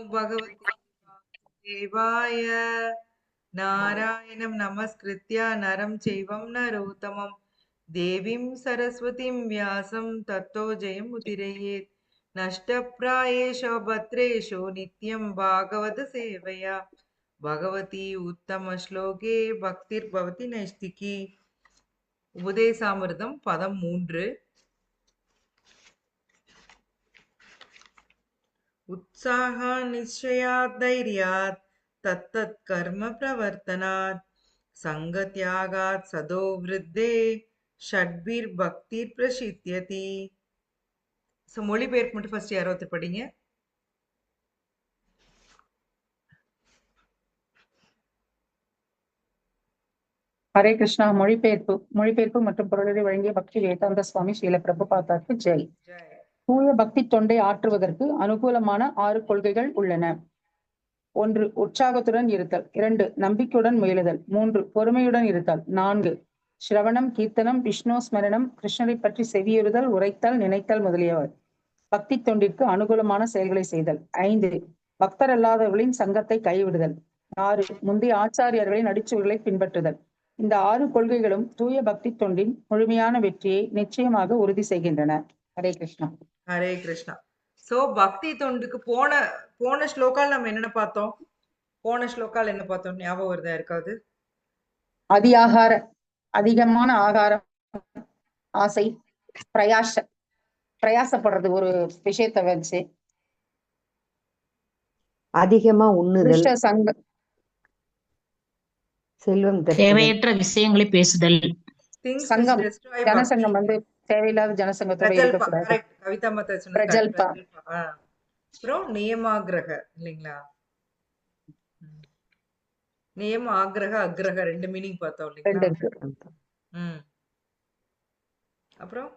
भगवते वासुदेवाय नारायणं नमस्कृत्य नरं चैवं नरोत्तमं देवीं सरस्वतीं व्यासं ततो जयमुदीरयेत् नष्टप्रायेषु भद्रेषु नित्यं भागवत सेवया भगवती उत्तमश्लोके भक्तिर्भवति नैष्टिकी उपदेशामिर्दं पदं 3 उत्साहा निश्चयात् धैर्यात् तत्तत् कर्म प्रवर्तनात् संगत्यागात् सदो वृद्धे षड्भिर्भक्तिर् प्रसिद्ध्यति. ஸோ மொழிபெயர்ப்பு மட்டும் ஃபர்ஸ்ட் யாரோ ஒருத்தர் படிங்க. ஹரே கிருஷ்ணா. மொழிபெயர்ப்பு மற்றும் பொருளை வழங்கிய பக்தி வேதாந்த சுவாமி ஸ்ரீல பிரபுபாதாக்கு ஜெய். தூய பக்தி தொண்டை ஆற்றுவதற்கு அனுகூலமான 6 கொள்கைகள் உள்ளன. 1. உற்சாகத்துடன் இருத்தல். 2. நம்பிக்கையுடன் முயலுதல். 3. பொறுமையுடன் இருத்தல். 4. ஸ்ரவணம், கீர்த்தனம், விஷ்ணு ஸ்மரணம், கிருஷ்ணரை பற்றி செவியுறுதல், உரைத்தல், நினைத்தல் முதலியவர். பக்தி தொண்டிற்கு அனுகூலமான செயல்களை செய்தல். 5. பக்தர் அல்லாதவர்களின் சங்கத்தை கைவிடுதல். 6. முந்தைய ஆச்சாரியர்களின் அடிச்சுவர்களை பின்பற்றுதல். இந்த 6 கொள்கைகளும் தூய பக்தி தொண்டின் முழுமையான வெற்றியை நிச்சயமாக உறுதி செய்கின்றன. ஹரே கிருஷ்ணா. ஹரே கிருஷ்ணா. சோ பக்தி தொண்டுக்கு போன ஸ்லோகால் நம்ம என்ன பார்த்தோம்? என்ன பார்த்தோம் ஞாபகம் வருதா இருக்காது? அதிகமான ஆகாரம், ஆசை, பிரயாசப்படுறது ஒரு விஷயத்தை வச்சு, அதிகமா உண்ணுதல், செல்வம், தேவையற்ற விஷயங்களை பேசுதல், சங்கம், ஜனசங்கம் தேவையில்லாத ஜனசங்கத்தோட இருக்கக்கூடாது. கவிதா மாதா சொன்னது. அப்புறம் நியமாகிரக இல்லைங்களா? நியம ஆக்ரக அக்ரக 2 மீனிங் பார்த்தோம் இல்லைங்களா? அப்புறம்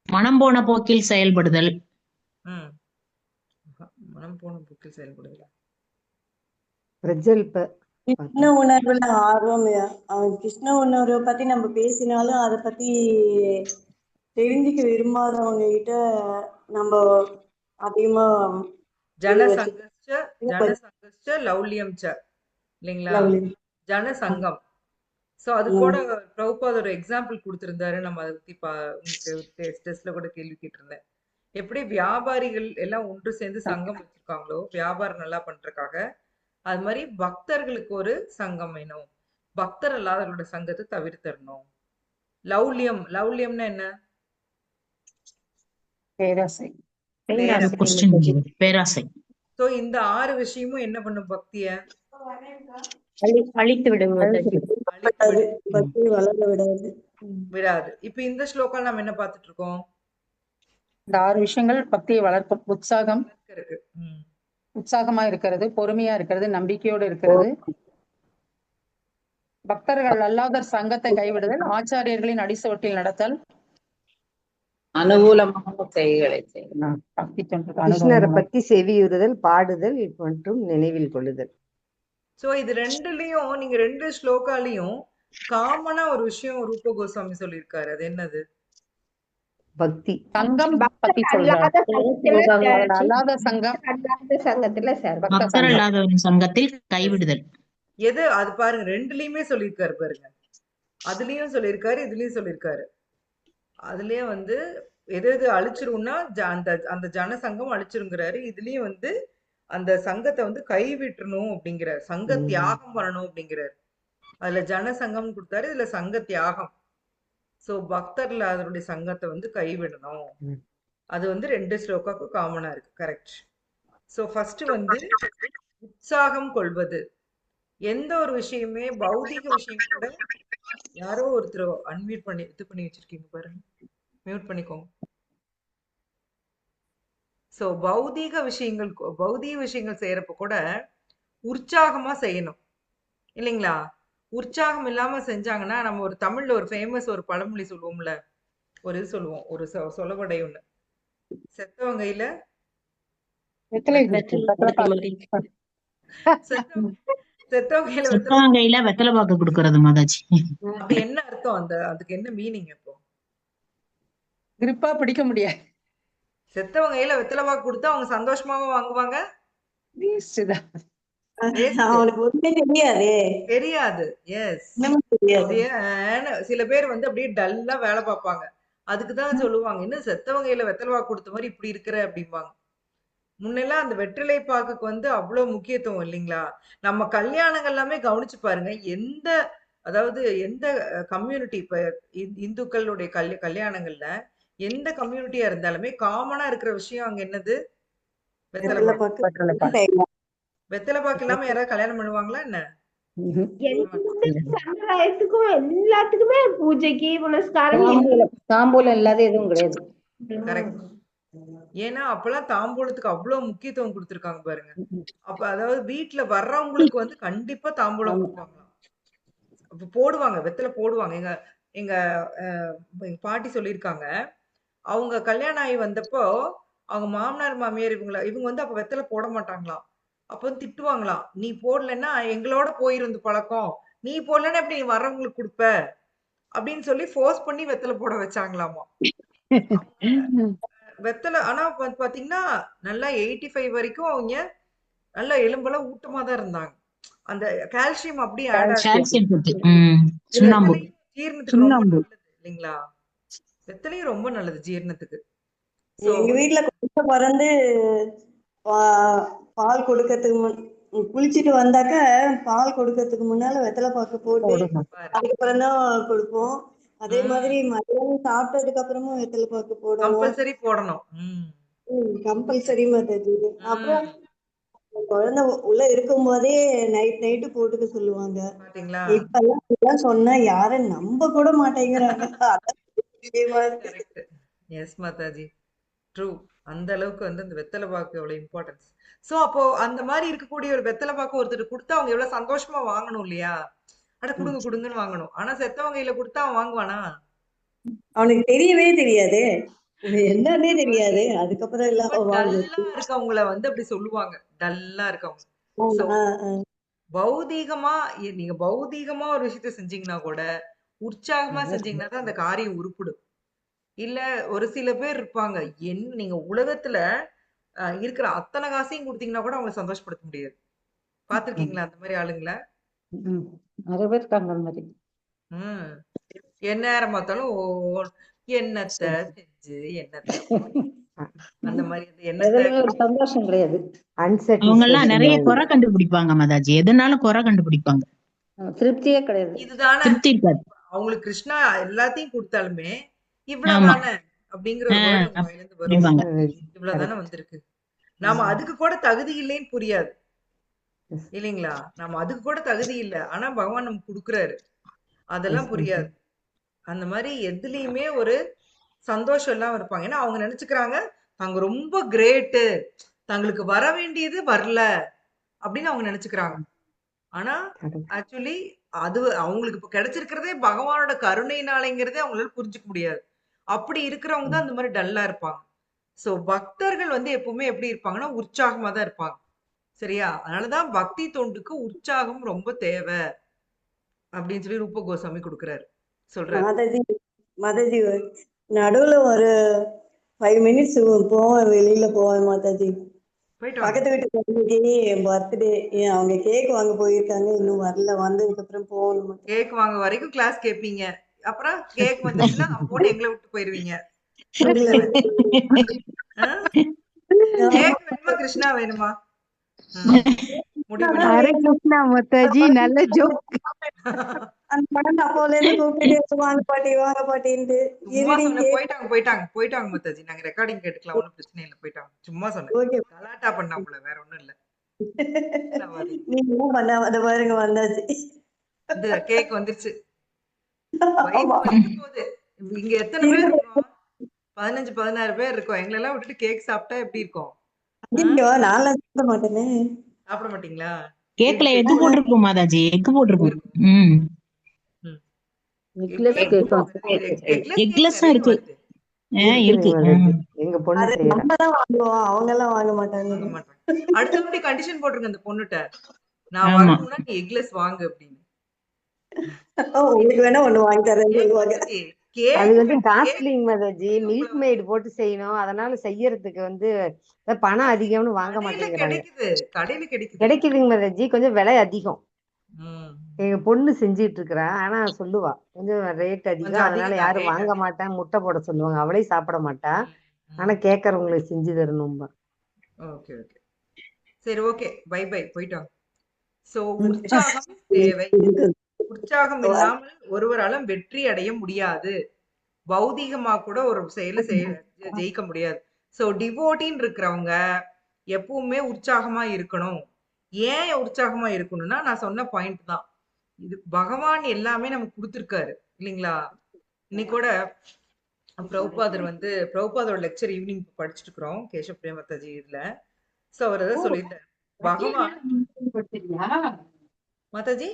மனம் போன போக்கில் செயல்படுதல். மனம் போன போக்கில் செயல்படுதல். பிரஜல்ப கிருஷ்ண உணர்வுல ஆர்வம். கிருஷ்ண உணர்வை பத்தி நம்ம பேசினாலும் அதை பத்தி தெரிஞ்சுக்க விரும்பாதவங்க கிட்ட நம்ம அதிகமா ஜனசங்கஸ்ச லௌல்யம் ச இல்லைங்களா? ஜனசங்கம். சோ அது கூட பிரபுபாத் ஒரு எக்ஸாம்பிள் கொடுத்திருந்தாரு. நம்ம அதை பத்தி உங்களுக்கு டெஸ்ட்ல கூட கேள்வி கேட்டிருந்தேன். எப்படி வியாபாரிகள் எல்லாம் ஒன்று சேர்ந்து சங்கம் வச்சிருக்காங்களோ வியாபாரம் நல்லா பண்றதுக்காக, அது மாதிரி பக்தர்களுக்கு ஒரு சங்கம் வேணும். பக்தர் அல்லாதவர்களோட சங்கத்தை தவிர்த்தரணும். லௌல்யம்னா என்ன? பேராசை. சோ இந்த 6 விஷயமும் என்ன பண்ணும்? பக்திய அழித்து விடாது. இப்ப இந்த ஸ்லோகம் நம்ம என்ன பார்த்துட்டு இருக்கோம்? இந்த 6 விஷயங்கள் பக்தியை வளர்க்கும். உற்சாகமா இருக்கிறது, பொறுமையா இருக்கிறது, நம்பிக்கையோடு இருக்கிறது, பக்தர்கள் அல்லாத சங்கத்தை கைவிடுதல், ஆச்சாரியர்களின் அடிசுவட்டில் நடத்தல், அனுகூலமான செயல்களை செய்யலாம். பக்தி தொண்டு கிருஷ்ணரை பத்தி செவியுறுதல், பாடுதல் மற்றும் நினைவில் கொள்ளுதல். சோ இது ரெண்டுலயும் நீங்க 2 ஸ்லோகாலையும் காமனா ஒரு விஷயம் ரூப கோஸ்வாமி சொல்லியிருக்காரு. அது என்னது? பக்தி. சங்கம் பத்தி அல்லாத சங்கத்தில் கைவிடுதல். எது அது பாருங்க, ரெண்டுலயுமே சொல்லியிருக்காரு பாருங்க. அதுலயும் சொல்லியிருக்காரு, இதுலயும் சொல்லியிருக்காரு. அதுலயே எது அழிச்சிரும்னா அந்த ஜனசங்கம் அழிச்சிருங்கிறாரு. இதுலயும் அந்த சங்கத்தை கைவிட்டுறணும் அப்படிங்கிறார். சங்க தியாகம் பண்ணணும் அப்படிங்கிறார். அதுல ஜனசங்கம் கொடுத்தாரு, இதுல சங்க தியாகம். சோ பக்தர்ல அதனுடைய சங்கத்தை கைவிடணும். அது 2 ஸ்லோகாக்கு காமனா இருக்கு. கரெக்ட். சோ ஃபர்ஸ்ட் உற்சாகம் கொள்வது. எந்த ஒரு விஷயமே பௌதிக விஷயம் கூட, யாரோ ஒருத்தர் அன்மியூட் பண்ணி பண்ணி வச்சிருக்கீங்க பாருங்க, மியூட் பண்ணிக்கோங்க. சோ பௌதீக விஷயங்கள் செய்யறப்ப கூட உற்சாகமா செய்யணும் இல்லைங்களா? உற்சாகம் இல்லாம செஞ்சாங்கன்னா, நம்ம ஒரு தமிழ்ல ஒரு ஃபேமஸ் ஒரு பழமொழி சொல்லுவோம்ல, ஒரு இது சொல்லுவோம், ஒரு சொலவடை ஒண்ணு, செத்தவங்கையில வெத்தலை பாக்கு கொடுக்கறது மாதாஜி. அப்படி என்ன அர்த்தம்? அதுக்கு என்ன மீனிங்? இப்போ கிரிப்பா பிடிக்க முடியாது. செத்தவங்க கையில வெத்தலை பாக்கு கொடுத்தா அவங்க சந்தோஷமாவும் வாங்குவாங்க, Waste தான். Waste. அவனுக்கு ஒண்ணுமே தெரியாதே, தெரியாது. எஸ். ஒண்ணுமே தெரியாது. அப்படியே சில பேர் வந்து அப்படியே டல்லா வேலை பார்ப்பாங்க. அதுக்குதான் சொல்லுவாங்க, இன்னும் செத்தவங்கையில வெத்தலை பாக்கு கொடுத்த மாதிரி இப்படி இருக்கிற அப்படிம்பாங்க. முன்னெல்லாம் அந்த வெற்றிலை பாக்குக்கு வந்து அவ்வளவு முக்கியத்துவம் இல்லைங்களா? நம்ம கல்யாணங்கள் எல்லாமே கவனிச்சு பாருங்க. அதாவது எந்த கம்யூனிட்டி இப்ப இந்துக்களுடைய கல்யாணங்கள்ல எந்த கம்யூனிட்டியா இருந்தாலுமே காமனா இருக்கிற விஷயம் அங்க என்னது? வெத்தலை வெத்தலை பாக்கு. பாக்கு, வெற்றிலை பாக்கு. தேங்காய். வெத்தலை பாக்கு இல்லாம யாராவது கல்யாணம் பண்ணுவாங்களா என்ன? ம்ஹும். எந்த சம்பிரதாயத்துக்கும் எல்லாத்துக்குமே பூஜைக்கு புனஸ்காரம் தாம்பூலம் இல்லாத எதுவும் கிடையாது. கரெக்ட். ஏன்னா அப்பெல்லாம் தாம்பூலத்துக்கு அவ்வளவு முக்கியத்துவம் கொடுத்திருக்காங்க பாருங்க. அப்ப அதாவது வீட்டுல வர்றவங்களுக்கு வந்து கண்டிப்பா தாம்பூலம் ஆமா. கொடுப்பாங்களாம். அப்ப போடுவாங்க, வெத்தலை போடுவாங்க. எங்க எங்க எங்க பாட்டி சொல்லியிருக்காங்க. அவங்க கல்யாணம் ஆகி வந்தப்போ அவங்க மாமனார் மாமியார் இவங்க வந்து அப்ப வெத்தலை போட மாட்டாங்களாம். அப்ப வந்து திட்டுவாங்களாம், நீ போடலைன்னா எங்களோட போயிருந்து பழக்கம், நீ போடலன்னா எப்படி நீ வர்றவங்களுக்கு கொடுப்ப அப்படின்னு சொல்லி ஃபோர்ஸ் பண்ணி வெத்தலை போட வச்சாங்களாமா. வெத்தலை ஆனா பாத்தீங்கன்னா நல்லா 85 வரைக்கும் அவங்க நல்ல எலும்பெல்லாம் ஊட்டமா தான் இருந்தாங்க. அந்த கால்சியம் அப்படியே ஆட் ஆகுது. கால்சியம் சத்து. சுண்ணாம்பு. ஜீரணத்துக்கு ரொம்ப நல்லது இல்லைங்களா? வெத்தலையும் ரொம்ப நல்லது ஜீரணத்துக்கு. எங்க வீட்டுல குழந்தை பிறந்து பால் கொடுக்கறதுக்கு குளிச்சுட்டு வந்தாக்க பால் கொடுக்கறதுக்கு முன்னால வெத்தலை பாக்கு போட்டு அதுக்கப்புறம் தான் கொடுப்போம். அதே மாதிரி மதியானம் சாப்பிட்டதுக்கு அப்புறமும் வெத்தலை பாக்கு போடணும், கம்பல்சரி போடணும். கம்பல்சரி மாதாஜி. அப்புறம் குழந்தை உள்ள இருக்கும் போதே நைட்டு போட்டுக்க சொல்லுவாங்க. பாத்தீங்களா? இப்பெல்லாம் சொன்னா யாரும் நம்ப கூட மாட்டேங்கிறாங்க. கரெக்ட். எஸ் மாதாஜி, ட்ரூ. அந்த அளவுக்கு வந்து அந்த வெத்தலை பாக்கு எவ்வளவு இம்பார்ட்டன்ஸ். சோ அப்போ அந்த மாதிரி இருக்கக்கூடிய ஒரு வெத்தலை பாக்கு ஒருத்தர் கொடுத்தா அவங்க எவ்வளவு சந்தோஷமா வாங்கணும் இல்லையா? அட குடுங்க குடுங்கன்னு வாங்கணும். ஆனா செத்தவங்க கையில கொடுத்தா அவன் வாங்குவானா? அவனுக்கு தெரியவே தெரியாது, என்னன்னே தெரியாது. அதுக்கப்புறம் எல்லாம் டல்லா இருக்கவங்கள வந்து அப்படி சொல்லுவாங்க, டல்லா இருக்கவங்க. So, பௌதீகமா நீங்க பௌதீகமா ஒரு விஷயத்த செஞ்சீங்கன்னா கூட உற்சாகமா செஞ்சீங்கன்னா தான் அந்த காரியம் உருப்பிடும். இல்ல ஒரு சில பேர் இருப்பாங்க, நீங்க உலகத்துல இருக்கிற அத்தனை காசையும் கொடுத்தீங்கன்னா கூட அவங்களை சந்தோஷப்படுத்த முடியாது. பாத்திருக்கீங்களா அந்த மாதிரி ஆளுங்கள? நிறைய பேர் இருக்காங்க அந்த மாதிரி. எந்நேரம் பார்த்தாலும் என்னத்த செஞ்சு என்னத்த அந்த மாதிரி ஒரு சந்தோஷம் கிடையாது. அவங்க எல்லாம் நிறைய குறை கண்டுபிடிப்பாங்க மாதாஜி, எதுனாலும் குறை கண்டுபிடிப்பாங்க. திருப்தியே கிடையாது. இதுதானே திருப்தி இருக்காது. அவங்களுக்கு கிருஷ்ணா எல்லாத்தையும் கொடுத்தாலுமே இவ்வளவுதானே அப்படிங்கிற ஒரு வேர்டு அவங்க வாயிலிருந்து வரும். இவ்வளவுதானே வந்திருக்கு, நாம அதுக்கு கூட தகுதி இல்லைன்னு புரியாது இல்லைங்களா? நாம அதுக்கு கூட தகுதி இல்லை, ஆனா பகவான் நமக்கு கொடுக்குறாரு, அதெல்லாம் புரியாது. அந்த மாதிரி எதுலயுமே ஒரு சந்தோஷம் இல்லாம இருப்பாங்க. ஏன்னா அவங்க நினைச்சுக்கிறாங்க தாங்க ரொம்ப கிரேட்டு, தங்களுக்கு வர வேண்டியது வரல அப்படின்னு அவங்க நினைச்சுக்கிறாங்க. ஆனா ஆக்சுவலி அது அவங்களுக்கு இப்ப கிடைச்சிருக்கிறதே பகவானோட கருணையினாலேங்கிறதே அவங்களால புரிஞ்சுக்க முடியாது. அப்படி இருக்கிறவங்க தான் இந்த மாதிரி டல்லா இருப்பாங்க. சோ பக்தர்கள் வந்து எப்பவுமே எப்படி இருப்பாங்கன்னா உற்சாகமா தான் இருப்பாங்க. சரியா? அதனாலதான் பக்தி தொண்டுக்கு உற்சாகம் ரொம்ப தேவை அப்படின்னு சொல்லி ரூப கோஸ்வாமி கொடுக்கிறாரு, சொல்றாரு. மாதாஜி நடுவுல ஒரு 5 minutes போவேன், வெளியில போவேன் மாதாஜி. பக்கத்து வீட்டு குழந்தைக்கு பர்த்டே, அவங்க கேக் வாங்க போயிருக்காங்க, இன்னும் வரல. வந்ததுக்கு அப்புறம் போகணும். கேக் வாங்க வரைக்கும் கிளாஸ் கேட்பீங்க, அப்புறம் கேக் வந்துச்சுன்னா அப்போன்னு எங்களை விட்டு போயிருவீங்க. கேக் வேணுமா கிருஷ்ணா வேணுமா? ஹரே கிருஷ்ணா மாதாஜி, நல்ல ஜோக். அந்த குழந்தை அப்போல இருந்து கூப்பிட்டு வாங்க பாட்டி வாங்க பாட்டின்ட்டு. போயிட்டாங்க மாதாஜி, நாங்க ரெக்கார்டிங் கேட்டுக்கலாம், ஒண்ணும் பிரச்சனை இல்லை, போயிட்டாங்க. சும்மா சொன்னேன், கலாட்டா பண்ணாப்புல, வேற ஒண்ணும் இல்ல. நீங்க பண்ண அத பாருங்க, வந்தாச்சு. இந்த கேக் வந்துருச்சு. இங்க எத்தனை பேர் இருக்கோம்? 15-16 பேர் இருக்கோம். எங்களை எல்லாம் விட்டுட்டு கேக் சாப்பிட்டா எப்படி இருக்கும்? நான் சாப்பிட மாட்டேனே. சாப்பிட மாட்டீங்களா? கேக்ல எக் போட்டிருக்கும் மாதாஜி, எக் போட்டிருக்கும். எக்லெஸ்ஸா இருக்கு. இருக்கு. எங்க பொண்ணு அவங்க எல்லாம் வாங்க மாட்டாங்க. அடுத்த கண்டிஷன் போட்டுருங்க அந்த பொண்ணுட்ட, நான் வரணும்னா நீ எக்லெஸ் வாங்கு அப்படின்னு. உங்களுக்கு வேணா ஒண்ணு வாங்கி தரேன்னு சொல்லுவாங்க. அது வந்து கேக் காஸ்ட்லிங் மாதாஜி, உங்களை மில்க் மேட் போட்டு செய்யணும். அதனால செய்யறதுக்கு வந்து பணம் அதிகம்னு வாங்க கடையில மாட்டேங்கிறாங்க. கிடைக்குது, கடையில கிடைக்குது. கிடைக்குதுங்க மாதாஜி, கொஞ்சம் விலை அதிகம். ம். எங்க பொண்ணு செஞ்சிட்டு இருக்கிறா. ஆனா சொல்லுவா கொஞ்சம் ரேட் அதிகம், கொஞ்சம் அதனால அதிகம் தான், யாரும் ரேட் வாங்க அதிகம். மாட்டேன், முட்டை போட சொல்லுவாங்க. அவளே சாப்பிட மாட்டா. ஆனா ம். கேட்கறவங்களுக்கு செஞ்சு தரணும்பா. ஓகே ஓகே, சரி ஓகே, பை பை, போயிட்டோம். சோ உற்சாகம் தேவை. உற்சாகம் இல்லாமல் ஒருவரால வெற்றி அடைய முடியாது. பௌதீகமா கூட ஒரு செயலை ஜெயிக்க முடியாது. சோ டிவோட்டின்னு இருக்கிறவங்க எப்பவுமே உற்சாகமா இருக்கணும். ஏன் உற்சாகமா இருக்கணும்னா, நான் சொன்ன பாயிண்ட் தான். இது பகவான் எல்லாமே நமக்கு கொடுத்திருக்காரு இல்லைங்களா? இன்னைக்கு கூட பிரபுபாதர் வந்து பிரபுபாதோட லெக்சர் ஈவினிங் படிச்சுட்டு இருக்கிறோம், கேசவ பிரேமதாஜி இதுல. சோ அவர் தான் சொல்லியிருந்தார், பகவான் மாதாஜி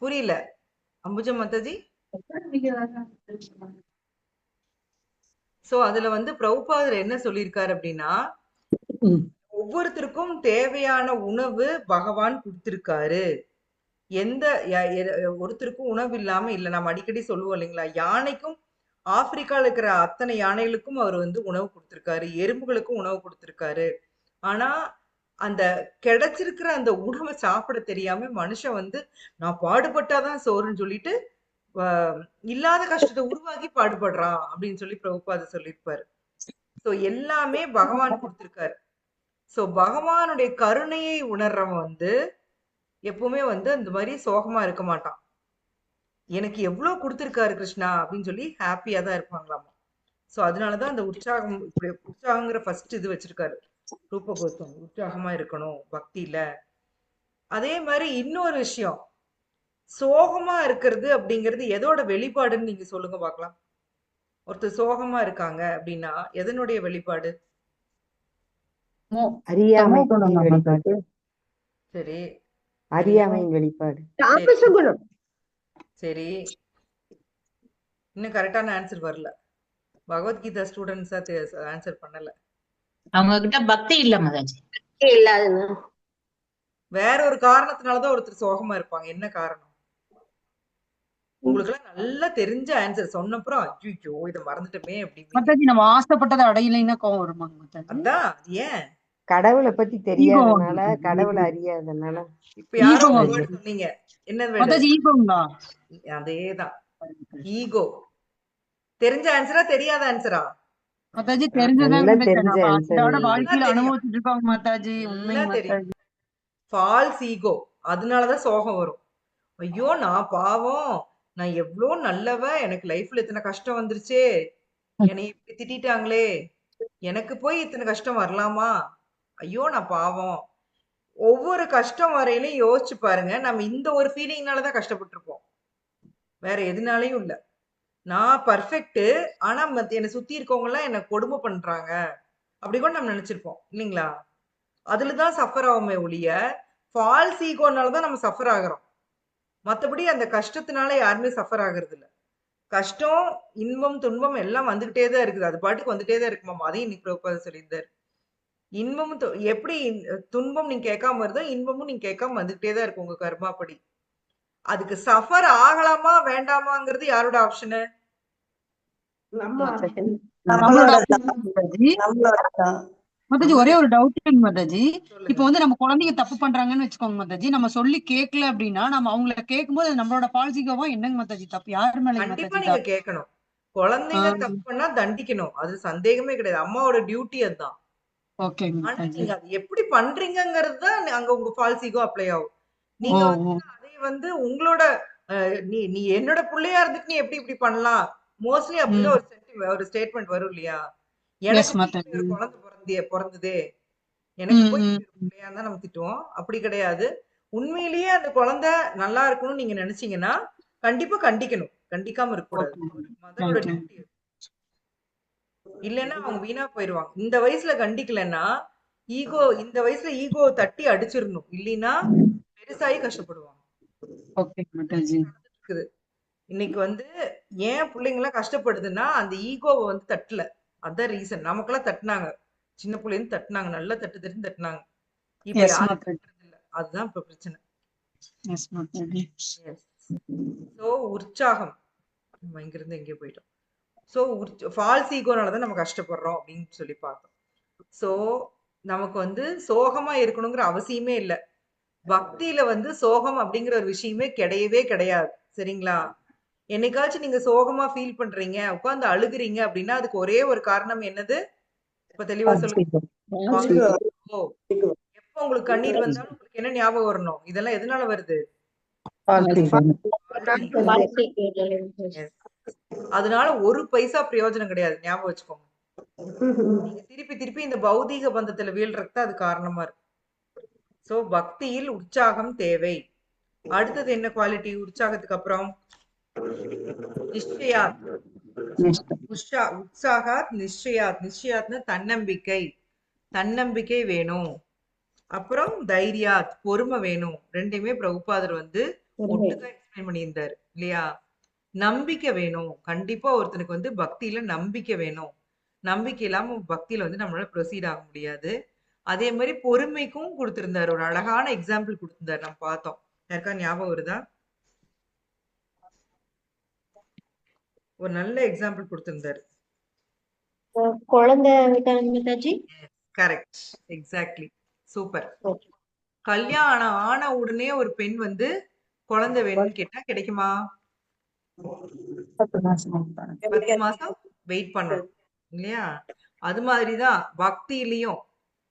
புரியல அம்புஜம் மாதாஜி. சோ அதுல வந்து பிரபுபாதர் என்ன சொல்லியிருக்காரு அப்படின்னா, ஒவ்வொருத்தருக்கும் தேவையான உணவு பகவான் கொடுத்திருக்காரு. எந்த ஒருத்தருக்கும் உணவு இல்லாம இல்ல. நம்ம அடிக்கடி சொல்லுவோம் இல்லைங்களா, யானைக்கும் ஆப்பிரிக்கால இருக்கிற அத்தனை யானைகளுக்கும் அவர் வந்து உணவு கொடுத்திருக்காரு, எறும்புகளுக்கும் உணவு கொடுத்திருக்காரு. ஆனா அந்த கிடைச்சிருக்கிற அந்த உணவை சாப்பிட தெரியாம மனுஷன் வந்து நான் பாடுபட்டாதான் சோறுன்னு சொல்லிட்டு இல்லாத கஷ்டத்தை உருவாக்கி பாடுபடுறான் அப்படின்னு சொல்லி பிரபுபாத சொல்லியிருப்பாரு. சோ எல்லாமே பகவான் கொடுத்திருக்காரு. சோ பகவானுடைய கருணையை உணர்றவன் வந்து எப்பவுமே வந்து அந்த மாதிரி சோகமா இருக்க மாட்டான். எனக்கு எவ்வளவு கொடுத்திருக்காரு கிருஷ்ணா அப்படின்னு சொல்லி ஹாப்பியா தான் இருப்பாங்களாமா. சோ அதனாலதான் அந்த உற்சாகம், இப்படி உற்சாகங்கிற ஃபர்ஸ்ட் இது வச்சிருக்காரு ரூப கோஸ்வாமி, உற்சாகமா இருக்கணும் பக்தியில. அதே மாதிரி இன்னொரு விஷயம், சோகமா இருக்கிறது அப்படிங்கிறது எதோட வெளிப்பாடுன்னு நீங்க சொல்லுங்க பார்க்கலாம். ஒருத்தர் சோகமா இருக்காங்க அப்படின்னா எதனுடைய வெளிப்பாடு? அறியாமையின் வெளிப்பாடு. சரி, அறியாமையின் வெளிப்பாடு. தாமச குணம். சரி, இன்னும் கரெக்டான ஆன்சர் வரல. பகவத்கீதா ஸ்டூடெண்ட்ஸா ஆன்சர் பண்ணல. அவங்க கிட்ட பக்தி இல்ல மாதாஜி. இல்லாதுங்க. வேற ஒரு காரணத்தினாலதான் ஒருத்தர் சோகமா இருப்பாங்க. என்ன காரணம்? உங்களுக்கு எல்லாம் நல்லா தெரிஞ்ச ஆன்சர் சொன்னப்புறம் ஐயோ இதை மறந்துட்டோமே அப்படின்னு. மாதாஜி, நம்ம ஆசைப்பட்டதை அடையலைன்னா கோவம் வருமாங்க மாதாஜி? அதான் ஏன் கடவுளை பத்தி தெரியாதனால, கடவுளை அறியாதனால. இப்ப யாரோ ஒரு word சொன்னீங்க, என்ன வேர்டு? மாதாஜி ஈகோங்களா? அதேதான், ஈகோ. தெரிஞ்ச ஆன்சரா தெரியாத ஆன்சரா? மாதாஜி தெரிஞ்சதான் நல்லா தெரிஞ்ச ஆன்சர். வாழ்க்கையில தெரியும், அனுபவிச்சுட்டு இருக்காங்க மாதாஜி. உண்மை நல்லா தெரியும். மாதாஜி. False ego. அதனாலதான் சோகம் வரும். ஐயோ நான் பாவம், நான் எவ்வளவு நல்லவ, எனக்கு லைஃப்ல இத்தனை கஷ்டம் வந்துருச்சே, என்னை இப்படி திட்டாங்களே, எனக்கு போய் இத்தனை கஷ்டம் வரலாமா, ஐயோ நான் பாவம். ஒவ்வொரு கஷ்டம் வரையிலும் யோசிச்சு பாருங்க, நம்ம இந்த ஒரு ஃபீலிங்னாலதான் கஷ்டப்பட்டிருப்போம், வேற எதுனாலையும் இல்ல. நான் பர்ஃபெக்ட், ஆனா என்னை சுத்தி இருக்கவங்க எல்லாம் என்ன கொடுமை பண்றாங்க அப்படி கூட நம்ம நினைச்சிருப்போம் இல்லைங்களா? அதுலதான் சஃபர் ஆகுமே ஒழிய, ஃபால்ஸ் ஈகோனாலதான் நம்ம சஃபர் ஆகுறோம். மத்தபடி அந்த கஷ்டத்தினால யாருமே சஃபர் ஆகுறது இல்ல. கஷ்டம், இன்பம், துன்பம் எல்லாம் வந்துகிட்டே தான் இருக்குது. அது பாட்டுக்கு வந்துட்டே தான் இருக்குமாம். அதையும் இன்னைக்கு பிரபுபாதர் சொல்லியிருந்தாரு. இன்பமும் எப்படி துன்பம் நீங்க கேட்காம வருதோ, இன்பமும் நீங்க கேட்காம வந்துகிட்டே தான் இருக்கு உங்க கர்மாப்படி. அதுக்கு சஃபர் ஆகலாமா வேண்டாமாங்கிறது யாரோட ஆப்ஷனு? மாதாஜி ஒரே ஒரு டவுட் மாதாஜி. இப்ப வந்து நம்ம குழந்தைங்க தப்பு பண்றாங்கன்னு வச்சுக்கோங்க மாதாஜி, நம்ம சொல்லி கேட்கல அப்படின்னா நம்ம அவங்கள கேட்கும்போது நம்மளோட பாலிசிக்காவா என்னங்க மாதாஜி தப்பு? யாரு மேல கண்டிப்பா நீங்க கேட்கணும். குழந்தைங்க தப்பு பண்ணா தண்டிக்கணும், அது சந்தேகமே கிடையாது. அம்மாவோட டியூட்டி அதுதான். ஆனா நீங்க அது எப்படி பண்றீங்கிறது தான் அங்க உங்க ஃபால்ஸ் ஈகோ அப்ளை ஆகும். நீங்க வந்து அதை வந்து உங்களோட நீ என்னோட பிள்ளையா இருந்துட்டு நீ எப்படி இப்படி பண்ணலாம், மோஸ்ட்லி அப்படிதான் ஒரு ஸ்டேட்மெண்ட் வரும் இல்லையா? எனக்கு ஒரு குழந்தை பிறந்ததே, எனக்கு போய் பிள்ளையா தான் நம்ம திட்டுவோம். அப்படி கிடையாது. உண்மையிலேயே அந்த குழந்தை நல்லா இருக்கணும்னு நீங்க நினைச்சீங்கன்னா கண்டிப்பா கண்டிக்கணும், கண்டிக்காம இருக்கக்கூடாது. மதரோட டியூட்டி. இல்லைன்னா அவங்க வீணா போயிருவாங்க. இந்த வயசுல கண்டிக்கலன்னா ஈகோ, இந்த வயசுல ஈகோ தட்டி அடிச்சிடணும், இல்லைன்னா பெருசாகி கஷ்டப்படுவாங்க. இன்னைக்கு வந்து ஏன் பிள்ளைங்க எல்லாம் கஷ்டப்படுதுன்னா அந்த ஈகோவை வந்து தட்டல, அதான் ரீசன். நமக்கெல்லாம் தட்டினாங்க, சின்ன பிள்ளைன்னு தட்டினாங்க, நல்லா தட்டு தட்டுன்னு தட்டினாங்க. இப்ப யாரும் தட்டுறது இல்ல, அதுதான் இப்ப பிரச்சனை. Yes, Mataji. எஸ். ஸோ உற்சாகம். நம்ம இங்கிருந்து எங்கேயோ போயிட்டோம். ஸோ ஃபால்ஸ் ஈகோனால தான் நம்ம கஷ்டப்படுறோம் அப்படின்னு சொல்லி பார்த்தோம். ஸோ நமக்கு வந்து சோகமா இருக்கணுங்கிற அவசியமே இல்லை. பக்தியில வந்து சோகம் அப்படிங்கிற ஒரு விஷயமே கிடையவே கிடையாது. சரிங்களா? என்னைக்காச்சும் நீங்க சோகமா ஃபீல் பண்றீங்க, உட்கார்ந்து அழுகுறீங்க அப்படின்னா அதுக்கு ஒரே ஒரு காரணம் என்னது? இப்ப தெளிவா சொல்லுங்க. False ego. எப்ப உங்களுக்கு கண்ணீர் வந்தாலும் உங்களுக்கு என்ன ஞாபகம் வரணும்? இதெல்லாம் எதனால வருது? False ego. Yes. அதனால ஒரு பைசா பிரயோஜனம் கிடையாது. ஞாபகம் வச்சுக்கோங்க. நீங்க திருப்பி திருப்பி இந்த பௌதீக பந்தத்துல வீழ்றதுக்கு தான் அது காரணமா இருக்கு. சோ பக்தியில் உற்சாகம் தேவை. அடுத்தது என்ன குவாலிட்டி உற்சாகத்துக்கு அப்புறம்? நிச்சயாத். உற்சாகாத் நிச்சயாத். நிச்சயாத்னா தன்னம்பிக்கை. தன்னம்பிக்கை வேணும். அப்புறம் தைரியாத் பொறுமை வேணும். ரெண்டுமே பிரபுபாதர் வந்து ஒட்டுக்கா எக்ஸ்பிளைன் பண்ணியிருந்தாரு இல்லையா? நம்பிக்கை வேணும். கண்டிப்பா ஒருத்தனுக்கு வந்து பக்தியில நம்பிக்கை வேணும். நம்பிக்கை இல்லாம பக்தியில வந்து நம்மளால ப்ரொசீட் ஆக முடியாது. அதே மாதிரி பொறுமைக்கும் கொடுத்திருந்தாரு. ஒரு அழகான எக்ஸாம்பிள் கொடுத்திருந்தாரு. நம்ம பார்த்தோம். யாருக்கா ஞாபகம் வருதா? ஒரு நல்ல எக்ஸாம்பிள் கொடுத்திருந்தாரு. குழந்தை மாதாஜி. கரெக்ட். எக்ஸாக்ட்லி. சூப்பர். கல்யாணம் ஆன உடனே ஒரு பெண் வந்து குழந்தை வேணும்னு கேட்டா கிடைக்குமா? 10 மாசம் வெயிட் பண்ணணும் இல்லையா? அது மாதிரிதான் பக்தியிலயும்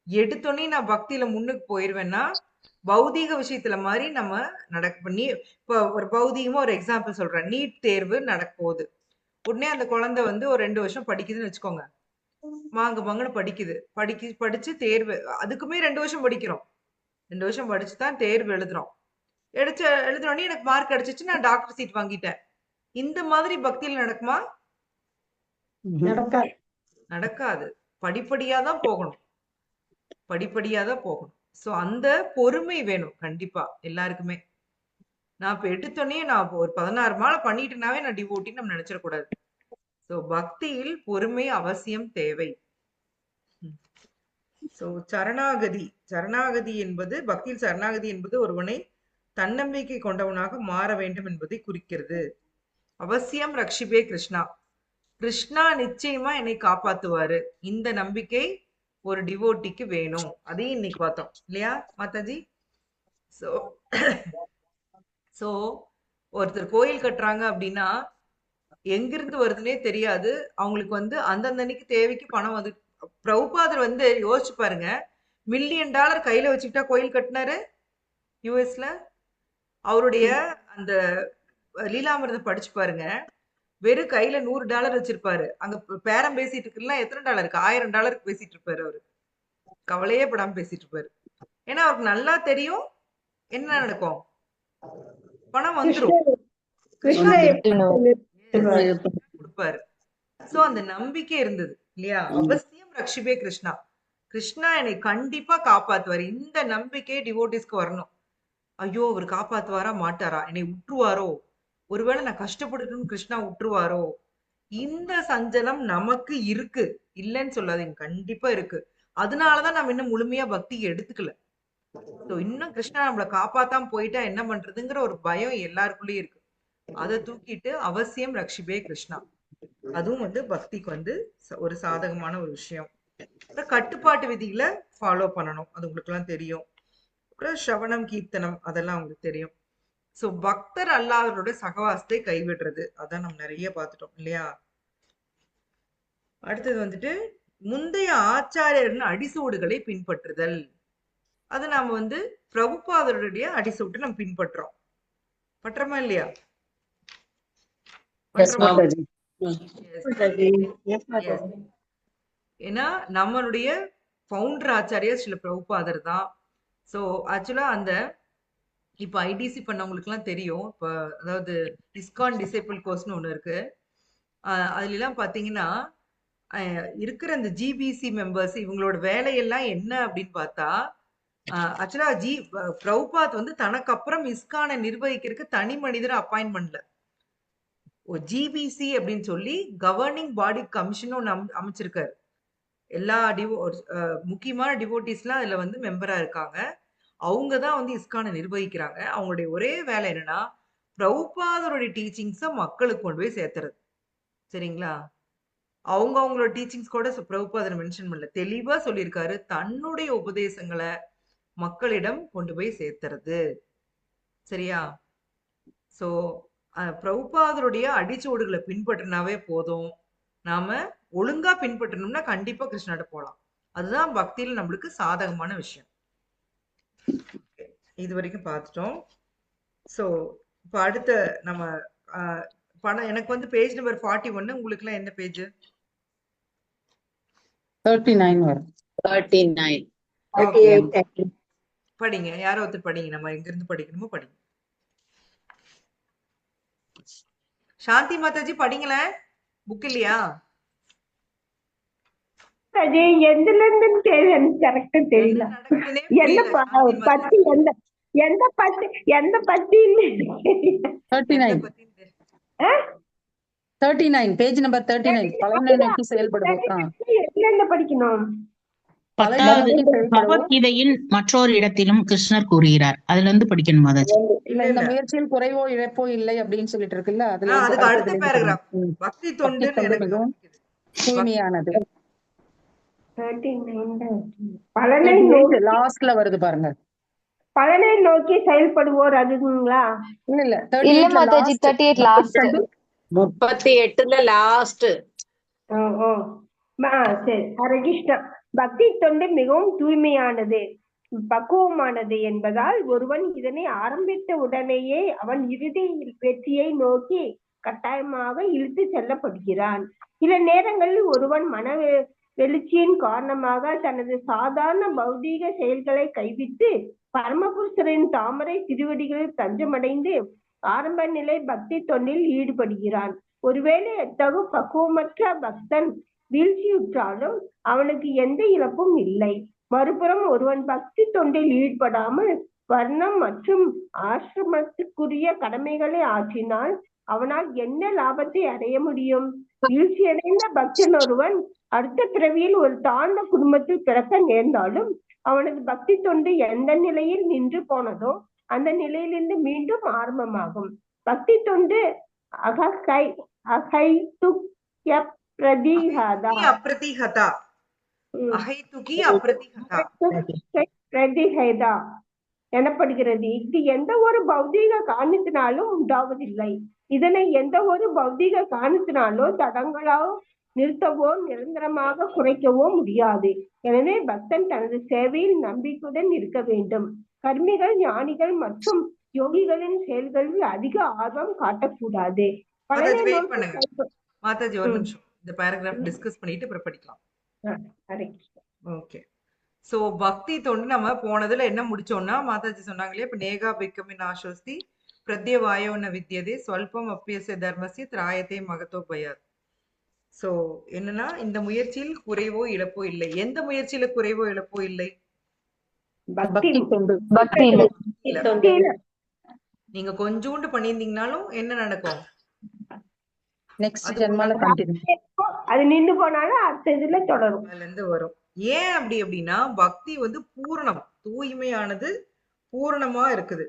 எடுத்தோடனே நான் பக்தியில முன்னுக்கு போயிருவேன்னா பௌதீக விஷயத்துல மாதிரி நம்ம பண்ணி இப்போ ஒரு பௌதீகமா ஒரு எக்ஸாம்பிள் சொல்றேன். நீட் தேர்வு நடக்க போகுது. உடனே அந்த குழந்தை வந்து ஒரு 2 வருஷம் படிக்குதுன்னு வச்சுக்கோங்க. மாங்கன்னு படிச்சு தேர்வு அதுக்குமே 2 வருஷம் படிக்கிறோம். 2 வருஷம் படிச்சுதான் தேர்வு எழுதுறோம். எழுதுனோடனே எனக்கு மார்க் அடிச்சிச்சு, நான் டாக்டர் சீட் வாங்கிட்டேன். இந்த மாதிரி பக்தியில நடக்குமா? நடக்காது. படிப்படியா தான் போகணும். படிப்படியா தான் போகணும். சோ அந்த பொறுமை வேணும் கண்டிப்பா எல்லாருக்குமே. நான் இப்ப எடுத்தோடனே நான் ஒரு 16 மாலை பண்ணிட்டேனாவே நான் டிவோட்டின்னு நம்ம நினைச்சிடக்கூடாது. சோ பக்தியில் பொறுமை அவசியம் தேவை. சோ சரணாகதி. சரணாகதி என்பது பக்தியில் சரணாகதி என்பது ஒருவனை தன்னம்பிக்கை கொண்டவனாக மாற வேண்டும் என்பதை குறிக்கிறது. அவசியம் ரக்ஷிபே கிருஷ்ணா. கிருஷ்ணா நிச்சயமா என்னை காப்பாத்துவாரு. இந்த நம்பிக்கை ஒரு டிவோட்டிக்கு வேணும். அதையும் இன்னைக்கு பார்த்தோம் இல்லையா மாதாஜி? சோ சோ ஒருத்தர் கோயில் கட்டுறாங்க அப்படின்னா எங்கிருந்து வருதுன்னே தெரியாது. அவங்களுக்கு வந்து அந்தந்த அன்னைக்கு தேவைக்கு பணம் வந்து பிரபுபாதர் வந்து யோசிச்சு பாருங்க. $1 மில்லியன் கையில வச்சுக்கிட்டா கோயில் கட்டினாரு யூஎஸ்ல. அவருடைய அந்த லீலாமிரதம் படிச்சு பாருங்க. வெறும் கையில $100 வச்சிருப்பாரு. அங்க பேரம் பேசிட்டு இருக்குல்லாம் எத்தனை டாலருக்கு? $1000 பேசிட்டு இருப்பாரு அவரு. கவலையே படாம பேசிட்டு இருப்பாரு. ஏன்னா அவருக்கு நல்லா தெரியும் என்ன நடக்கும். பணம் வந்துரும். கொடுப்பாரு. சோ அந்த நம்பிக்கை இருந்தது இல்லையா? அவசியம் ரக்ஷிபே கிருஷ்ணா. கிருஷ்ணா என்னை கண்டிப்பா காப்பாத்துவாரு. இந்த நம்பிக்கை டிவோட்டிஸ்க்கு வரணும். ஐயோ அவர் காப்பாத்துவாரா மாட்டாரா? என்னை விட்டுருவாரோ? ஒருவேளை நான் கஷ்டப்பட்டுன்னு கிருஷ்ணா விட்டுருவாரோ? இந்த சஞ்சலம் நமக்கு இருக்கு. இல்லைன்னு சொல்லாதீங்க. கண்டிப்பா இருக்கு. அதனாலதான் நம்ம இன்னும் முழுமையா பக்தியை எடுத்துக்கல. இன்னும் கிருஷ்ணா நம்மளை காப்பாத்தாம போயிட்டா என்ன பண்றதுங்கிற ஒரு பயம் எல்லாருக்குள்ளயும் இருக்கு. அதை தூக்கிட்டு அவசியம் ரக்ஷிபே கிருஷ்ணா. அதுவும் வந்து பக்திக்கு வந்து ஒரு சாதகமான ஒரு விஷயம். கட்டுப்பாட்டு விதிகளை ஃபாலோ பண்ணணும். அது உங்களுக்கு எல்லாம் தெரியும். அப்புறம் ஸ்ரவணம் கீர்த்தனம் அதெல்லாம் உங்களுக்கு தெரியும். சோ பக்தர் அல்லாதவரோட சகவாசத்தை கைவிடுறது அதான் நம்ம நிறைய பார்த்துட்டோம் இல்லையா? அடுத்தது வந்துட்டு முந்தைய ஆச்சாரியர்களின் அடிசூடுகளை பின்பற்றுதல். அது நாம வந்து பிரபுபாதருடைய அடிசூட்டை நம்ம பின்பற்றோம். பற்றமா இல்லையா? ஏன்னா நம்மளுடைய ஃபவுண்டர் ஆச்சாரியர் ஸ்ரீல பிரபுபாதர் தான். சோ ஆக்சுவலா அந்த இப்ப ஐடிசி பண்ணவங்களுக்கு எல்லாம் தெரியும். இப்ப அதாவது இஸ்கான் டிசைபிள் கோர்ஸ்னு ஒண்ணு இருக்கு. அதுல எல்லாம் பாத்தீங்கன்னா இருக்கிற அந்த ஜிபிசி மெம்பர்ஸ் இவங்களோட வேலையெல்லாம் என்ன அப்படின்னு பார்த்தா ஆக்சுவலா பிரபுபாத் வந்து தனக்கு அப்புறம் இஸ்கானை நிர்வகிக்கிறதுக்கு தனி மனிதரை அப்பாயின்ட் பண்ணல. ஜிபிசி அப்படின்னு சொல்லி கவர்னிங் பாடி கமிஷனும் அமைச்சிருக்காரு. எல்லா முக்கியமான டிவோட்டிஸ்லாம் அதுல வந்து மெம்பரா இருக்காங்க. அவங்க தான் வந்து இஸ்கானை நிர்வகிக்கிறாங்க. அவங்களுடைய ஒரே வேலை என்னன்னா பிரபுபாதருடைய டீச்சிங்ஸை மக்களுக்கு கொண்டு போய் சேர்த்துறது. சரிங்களா? அவங்களோட டீச்சிங்ஸ் கூட பிரபுபாதர் மென்ஷன் பண்ணல, தெளிவா சொல்லியிருக்காரு. தன்னுடைய உபதேசங்களை மக்களிடம் கொண்டு போய் சேர்த்துறது. சரியா? சோ பிரபுபாதருடைய அடிச்சோடுகளை பின்பற்றினாவே போதும். நாம ஒழுங்கா பின்பற்றணும்னா கண்டிப்பா கிருஷ்ணாட்ட போலாம். அதுதான் பக்தியில நம்மளுக்கு சாதகமான விஷயம். இது வரைக்கும் பார்த்துட்டோம். சோ இப்ப அடுத்த நம்ம படம் எனக்கு வந்து பேஜ் நம்பர் 41. உங்களுக்கு எல்லாம் என்ன பேஜ்? 39 வரும். 39. படிங்க, யாரோ ஒருத்தர் படிங்க. நம்ம எங்க இருந்து படிக்கணுமோ படிங்க. சாந்தி மாதாஜி படிங்களேன், புக் இல்லையா? அது எதுல இருந்து கரெக்டா தெரியல. எந்த பத்தி எந்த பத்தி எந்த பத்தி 39 பேஜ் நம்பர் 39 பலனை நோக்கி செயல்படுவோம். எதுல படிக்கணும்? 10வது பகவத்கீதையின் மற்றொரு இடத்திலும் கிருஷ்ணர் கூறுகிறார். அதுல இருந்து படிக்கணும் மாதாஜி. இந்த முயற்சியில் குறைவோ இழப்போ இல்லை அப்படின்னு சொல்லிட்டு இருக்குல்ல, அதுல அதுக்கு அடுத்த பேராகிராஃப் பக்தி தொண்டு மிகவும் தூய்மையானது. பலனை லாஸ்ட்ல வருது பாருங்க, பலனை நோக்கி செயல்படுவோர். அதுங்களா? இல்ல இல்ல மாதாஜி, 38 லாஸ்ட். 38ல லாஸ்ட். சரி. ஹரே கிருஷ்ணா. பக்தி தொண்டு மிகவும் தூய்மையானது, பக்குவமானது என்பதால் ஒருவன் இதனை ஆரம்பித்த உடனேயே அவன் இறுதி வெற்றியை நோக்கி கட்டாயமாக இழுத்து செல்லப்படுகிறான். சில நேரங்களில் ஒருவன் மன எழுச்சியின் காரணமாக தனது சாதாரண பௌதீக செயல்களை கைவிட்டு பரமபுருஷரின் தாமரை திருவடிகளில் தஞ்சமடைந்து ஆரம்ப நிலை பக்தி தொண்டில் ஈடுபடுகிறான். ஒருவேளை எத்தகு பக்குவமற்ற பக்தன் வீழ்ச்சியுற்றாலும் அவனுக்கு எந்த இழப்பும் இல்லை. மறுபுறம் ஒருவன் பக்தி தொண்டில் ஈடுபடாமல் வர்ணம் மற்றும் ஆசிரமத்துக்குரிய கடமைகளை ஆற்றினால் அவனால் என்ன லாபத்தை அடைய முடியும்? வீழ்ச்சியடைந்த பக்தன் ஒருவன் அடுத்த பிறவியில் ஒரு தாழ்ந்த குடும்பத்தில் பிறக்க நேர்ந்தாலும் அவனது பக்தி தொண்டு எந்த நிலையில் நின்று போனதோ அந்த நிலையிலிருந்து மீண்டும் ஆரம்பமாகும். பக்தி தொண்டு எனப்படுகிறது. இது எந்த ஒரு பௌதீக காரணத்தினாலும் உண்டாவதில்லை. இதனை எந்த ஒரு பௌதீக காரணத்தினாலோ தடங்களோ நிறுத்தவோ நிரந்தரமாக குறைக்கவோ முடியாது. எனவே பக்தன் தனது சேவையில் நம்பிக்கையுடன் இருக்க வேண்டும். கர்மிகள், ஞானிகள் மற்றும் யோகிகளின் செயல்களில் அதிக ஆர்வம் காட்டக்கூடாது. மாதாஜி ஒரு நிமிஷம் இந்த பேராகிராஃப் டிஸ்கஸ் பண்ணிட்டு அப்புறம் படிக்கலாம். ஓகே. சோ பக்தி தொண்டு நம்ம போனதுல என்ன முடிச்சோம்னா மாதாஜி சொன்னாங்களே, இப்ப நேகா பிக்கமின் ஆஸ்வஸ்தி பிரத்யவாயோன வித்யதே ஸ்வல்பம் அப்பியச தர்மஸ்ய திராயத்தே மகத்தோ பயாத். சோ என்னன்னா இந்த முயற்சியில் குறைவோ இழப்போ இல்லை. எந்த முயற்சியில குறைவோ இழப்போ இல்லை? நீங்க கொஞ்சோண்டு பண்ணியிருந்தீங்கனாலும் என்ன நடக்கும்? நெக்ஸ்ட் ஜென்மால அது நின்னு போனாலும் அடுத்த இதுல தொடரும். அதுல இருந்து வரும். ஏன் அப்படி அப்படின்னா பக்தி வந்து பூரணம், தூய்மையானது, பூரணமா இருக்குது.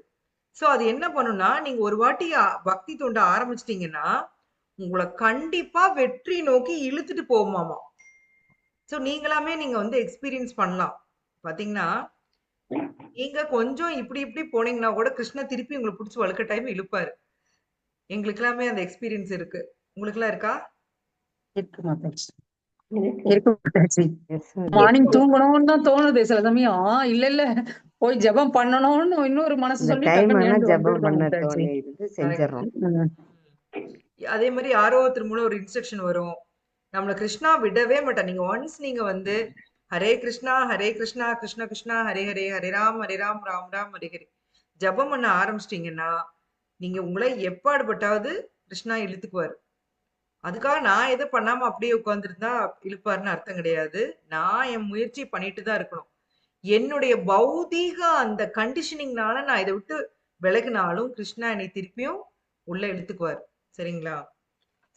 சோ அது என்ன பண்ணும்னா நீங்க ஒரு வாட்டி பக்தி தொண்டு ஆரம்பிச்சிட்டீங்கன்னா உங்களை கண்டிப்பா வெற்றி நோக்கி இழுத்துட்டு போகுமாமா. சோ நீங்களாமே நீங்க வந்து எக்ஸ்பீரியன்ஸ் பண்ணலாம். பாத்தீங்கன்னா நீங்க கொஞ்சம் இப்படி இப்படி போனீங்கன்னா கூட கிருஷ்ண திருப்பி உங்களை பிடிச்சி வழுக்க டைம் இழுப்பாரு. எங்களுக்கு எல்லாமே அந்த எக்ஸ்பீரியன்ஸ் இருக்கு. உங்களுக்கு எல்லாம் இருக்கா? மார்னிங் தூங்கணும்னு தான் தோணுது சில சமயம். இல்ல இல்ல போய் ஜெபம் பண்ணணும்னு இன்னொரு மனசு சொல்லி அதே மாதிரி யாரோ ஒருத்தர் மூலம் ஒரு இன்ஸ்ட்ரக்ஷன் வரும். நம்மள கிருஷ்ணா விடவே மாட்டா. நீங்க ஒன்ஸ் நீங்க வந்து ஹரே கிருஷ்ணா கிருஷ்ண கிருஷ்ணா ஹரே ஹரே ஹரே ராம் ராம் ராம் ஹரே ஹரே ஜபம் பண்ண ஆரம்பிச்சிட்டீங்கன்னா நீங்க உங்களை எப்பாடுபட்டாவது கிருஷ்ணா இழுத்துக்குவாரு. அதுக்காக நான் எதை பண்ணாம அப்படியே உட்கார்ந்துருந்தா இழுப்பாருன்னு அர்த்தம் கிடையாது. நான் என் முயற்சி பண்ணிட்டு தான் இருக்கணும். என்னுடைய பௌதீக அந்த கண்டிஷனிங்னால நான் இதை விட்டு விலகினாலும் கிருஷ்ணா என்னை திருப்பியும் உள்ள இழுத்துக்குவார். சரிங்களா?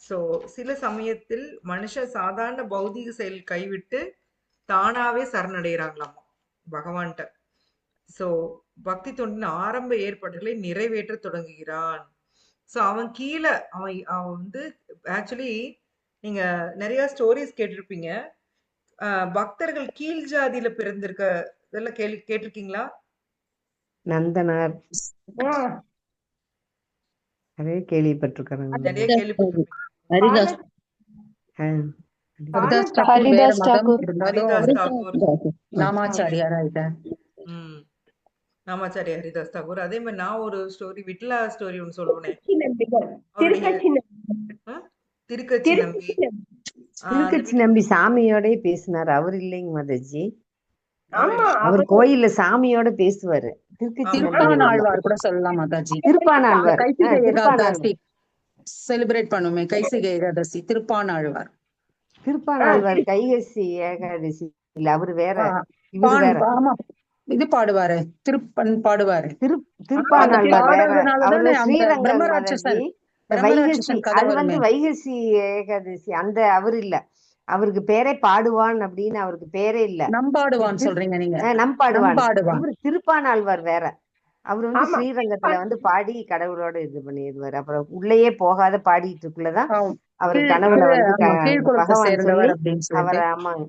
சோ சில சமயத்தில் மனுஷ சாதாரண பௌதீக செயல் கைவிட்டு தானாவே சரணடைகிறாங்களாமா பகவான்கிட்ட. சோ பக்தி தொண்டின் ஆரம்ப ஏற்பாடுகளை நிறைவேற்ற தொடங்குகிறான். சோ அவன் கீழே அவன் அவன் வந்து ஆக்சுவலி நீங்க நிறைய ஸ்டோரிஸ் கேட்டிருப்பீங்க. பக்தர்கள் கீழ் ஜாதியில பிறந்திருக்க இதெல்லாம் கேட்டிருக்கீங்களா? நந்தனார் அதே கேள்விப்பட்டிருக்கிறேன். நிறைய கேள்விப்பட்டிருப்பீங்க. ஹரிதாஸ் ஹரிதாஸ் டாக்கூர் வேற மதம் இருந்தாலும் ஹரிதாஸ் தாக்கூர் நாமாச்சாரியாரா இருக்கார். நாமாச்சாரிய ஹரிதாஸ் தாக்கூர். அதே மாதிரி நான் ஒரு ஸ்டோரி விட்லா ஸ்டோரி ஒன்னு சொல்லுவேன். திருக்கச்சி நம்பி திருக்கச்சி நம்பி சாமியோட பேசினார். அவர் இல்லைங்க மாதாஜி. அவர் கோயில்ல சாமியோட பேசுவாரு. திருப்பானாழ்வார் கூட சொல்லலாம் மாதாஜி. திருப்பானாழ்வார் கைசிகை ஏகாதசி செலிப்ரேட் பண்ணுமே, கைசிகை ஏகாதசி திருப்பானாழ்வார். திருப்பானாழ்வார் கைகசி ஏகாதசி இல்ல, அவரு வேற, இவரு வேற. இது பாடுவாரு, திருப்பன் பாடுவாரு. திருப்பானாழ்வார் வேற. அவரு ஸ்ரீரங்கம் மாதாஜி. வைகசி அது வந்து வைகசி ஏகாதசி அந்த அவரு இல்ல. அவருக்கு பேரே பாடுவான் அப்படின்னு அவருக்கு பேரே இல்ல. நம்பாடுவான் சொல்றீங்க நீங்க. நம்பாடுவான். இவரு திருப்பானாழ்வார் வேற. அவரு வந்து ஸ்ரீரங்கத்துல வந்து பாடி கடவுளோட இது பண்ணிடுவாரு. அப்புறம் உள்ளேயே போகாத பாடிட்டு இருக்குள்ளதான் அவர் கனவுல வந்து பகவான் சொல்லி அவரை. ஆமாங்க.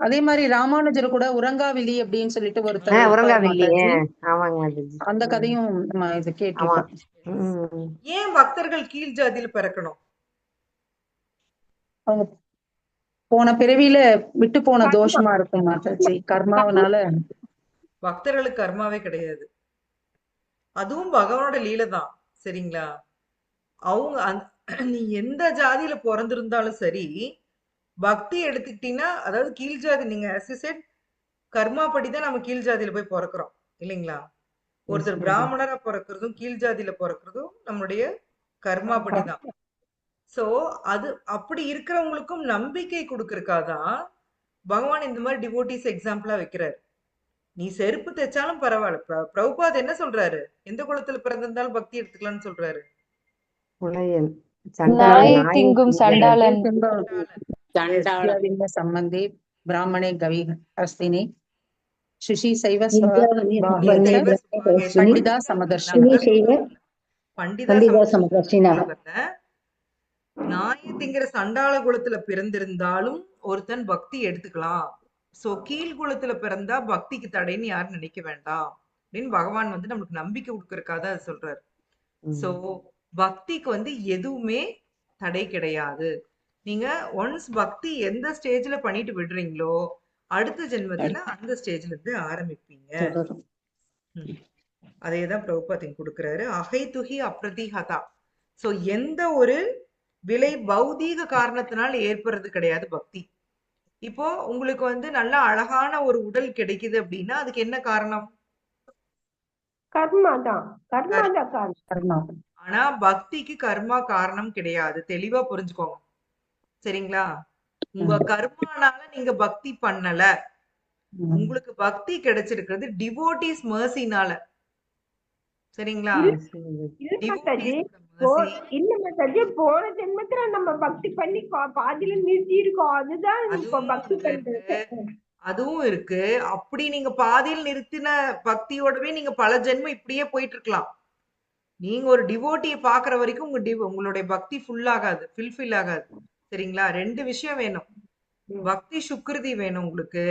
அதே மாதிரி ராமானுஜர் கூட உறங்காவிலி அப்படின்னு சொல்லிட்டு ஒருத்தர் உறங்காவில்லி. ஆமாங்க. அந்த கதையும் நம்ம இது கேட்டோம். ஏன் பக்தர்கள் கீழ் ஜாதியில பிறக்கணும்? அவங்க போன பிறவியில விட்டு போன தோஷமா இருக்கும் மாதாஜி, கர்மாவனால. பக்தர்களுக்கு கர்மாவே கிடையாது. அதுவும் பகவானோட லீலை தான். சரிங்களா? அவங்க நீ எந்த ஜாதியில பிறந்திருந்தாலும் சரி, பக்தி எடுத்துக்கிட்டீங்கன்னா, அதாவது கீழ் ஜாதி, நீங்க கர்மா படிதான் நம்ம கீழ் ஜாதியில போய் பிறக்கிறோம் இல்லைங்களா? ஒருத்தர் பிராமணரா பிறக்கிறதும் கீழ் ஜாதியில பிறக்கிறதும் நம்மளுடைய கர்மா படிதான். சோ அது அப்படி இருக்கிறவங்களுக்கும் நம்பிக்கை கொடுக்கறதுக்காதான் பகவான் இந்த மாதிரி டிவோட்டிஸ் எக்ஸாம்பிளா வைக்கிறாரு. நீ செருப்பு தைச்சாலும் பரவாயில்ல. பிரபுபாத் என்ன சொல்றாரு? எந்த குலத்துல பிறந்திருந்தாலும் பக்தி எடுத்துக்கலாம்னு சொல்றாரு. சம்பந்தி பிராமணே கவி ஹஸ்தினி சுஷி சைவ பண்டிதா சமதர்ஷினி நாயத்திங்கிற சண்டாள குலத்துல பிறந்திருந்தாலும் ஒருத்தன் பக்தி எடுத்துக்கலாம். சோ கீழ் குலத்துல பிறந்தா பக்திக்கு தடைன்னு யாரும் நினைக்க வேண்டாம் அப்படின்னு பகவான் வந்து நம்மளுக்கு நம்பிக்கை கொடுக்கறதுக்காக அது சொல்றாரு. சோ பக்திக்கு வந்து எதுவுமே தடை கிடையாது. நீங்க ஒன்ஸ் பக்தி எந்த ஸ்டேஜ்ல பண்ணிட்டு விடுறீங்களோ அடுத்த ஜென்மத்துல அந்த ஸ்டேஜ்ல இருந்து ஆரம்பிப்பீங்க. அதேதான் பிரபுபாத் கொடுக்கிறாரு. அகைதுகி அப்ரதிஹதா. சோ எந்த ஒரு விலை பௌதீக காரணத்தினால ஏற்படுறது கிடையாது பக்தி. இப்போ உங்களுக்கு வந்து நல்ல அழகான ஒரு உடல் கிடைக்குது அப்படின்னா அதுக்கு என்ன காரணம்? ஆனா பக்திக்கு கர்மா காரணம் கிடையாது. தெளிவா புரிஞ்சுக்கோங்க. சரிங்களா? உங்க கர்மானால நீங்க பக்தி பண்ணல. உங்களுக்கு பக்தி கிடைச்சிருக்கிறது டிவோட்டிஸ் மர்சினால. சரிங்களா? போன ஜென்மத்துல நம்ம பக்தி பண்ணி பாதியில நிறுத்தி இருக்கோம். அதுதான் இப்ப பக்தி பண்றது. அதுவும் இருக்கு. அப்படி நீங்க பாதியில் நிறுத்தின பக்தியோடவே நீங்க பல ஜென்மம் இப்படியே போயிட்டு இருக்கலாம். நீங்க ஒரு டிவோட்டியை பாக்குற வரைக்கும் உங்களுடைய பக்தி ஃபுல் ஆகாது, ஃபில்ஃபில் ஆகாது. சரிங்களா? ரெண்டு விஷயம் வேணும். பக்தி சுக்ருதி வேணும் உங்களுக்கு,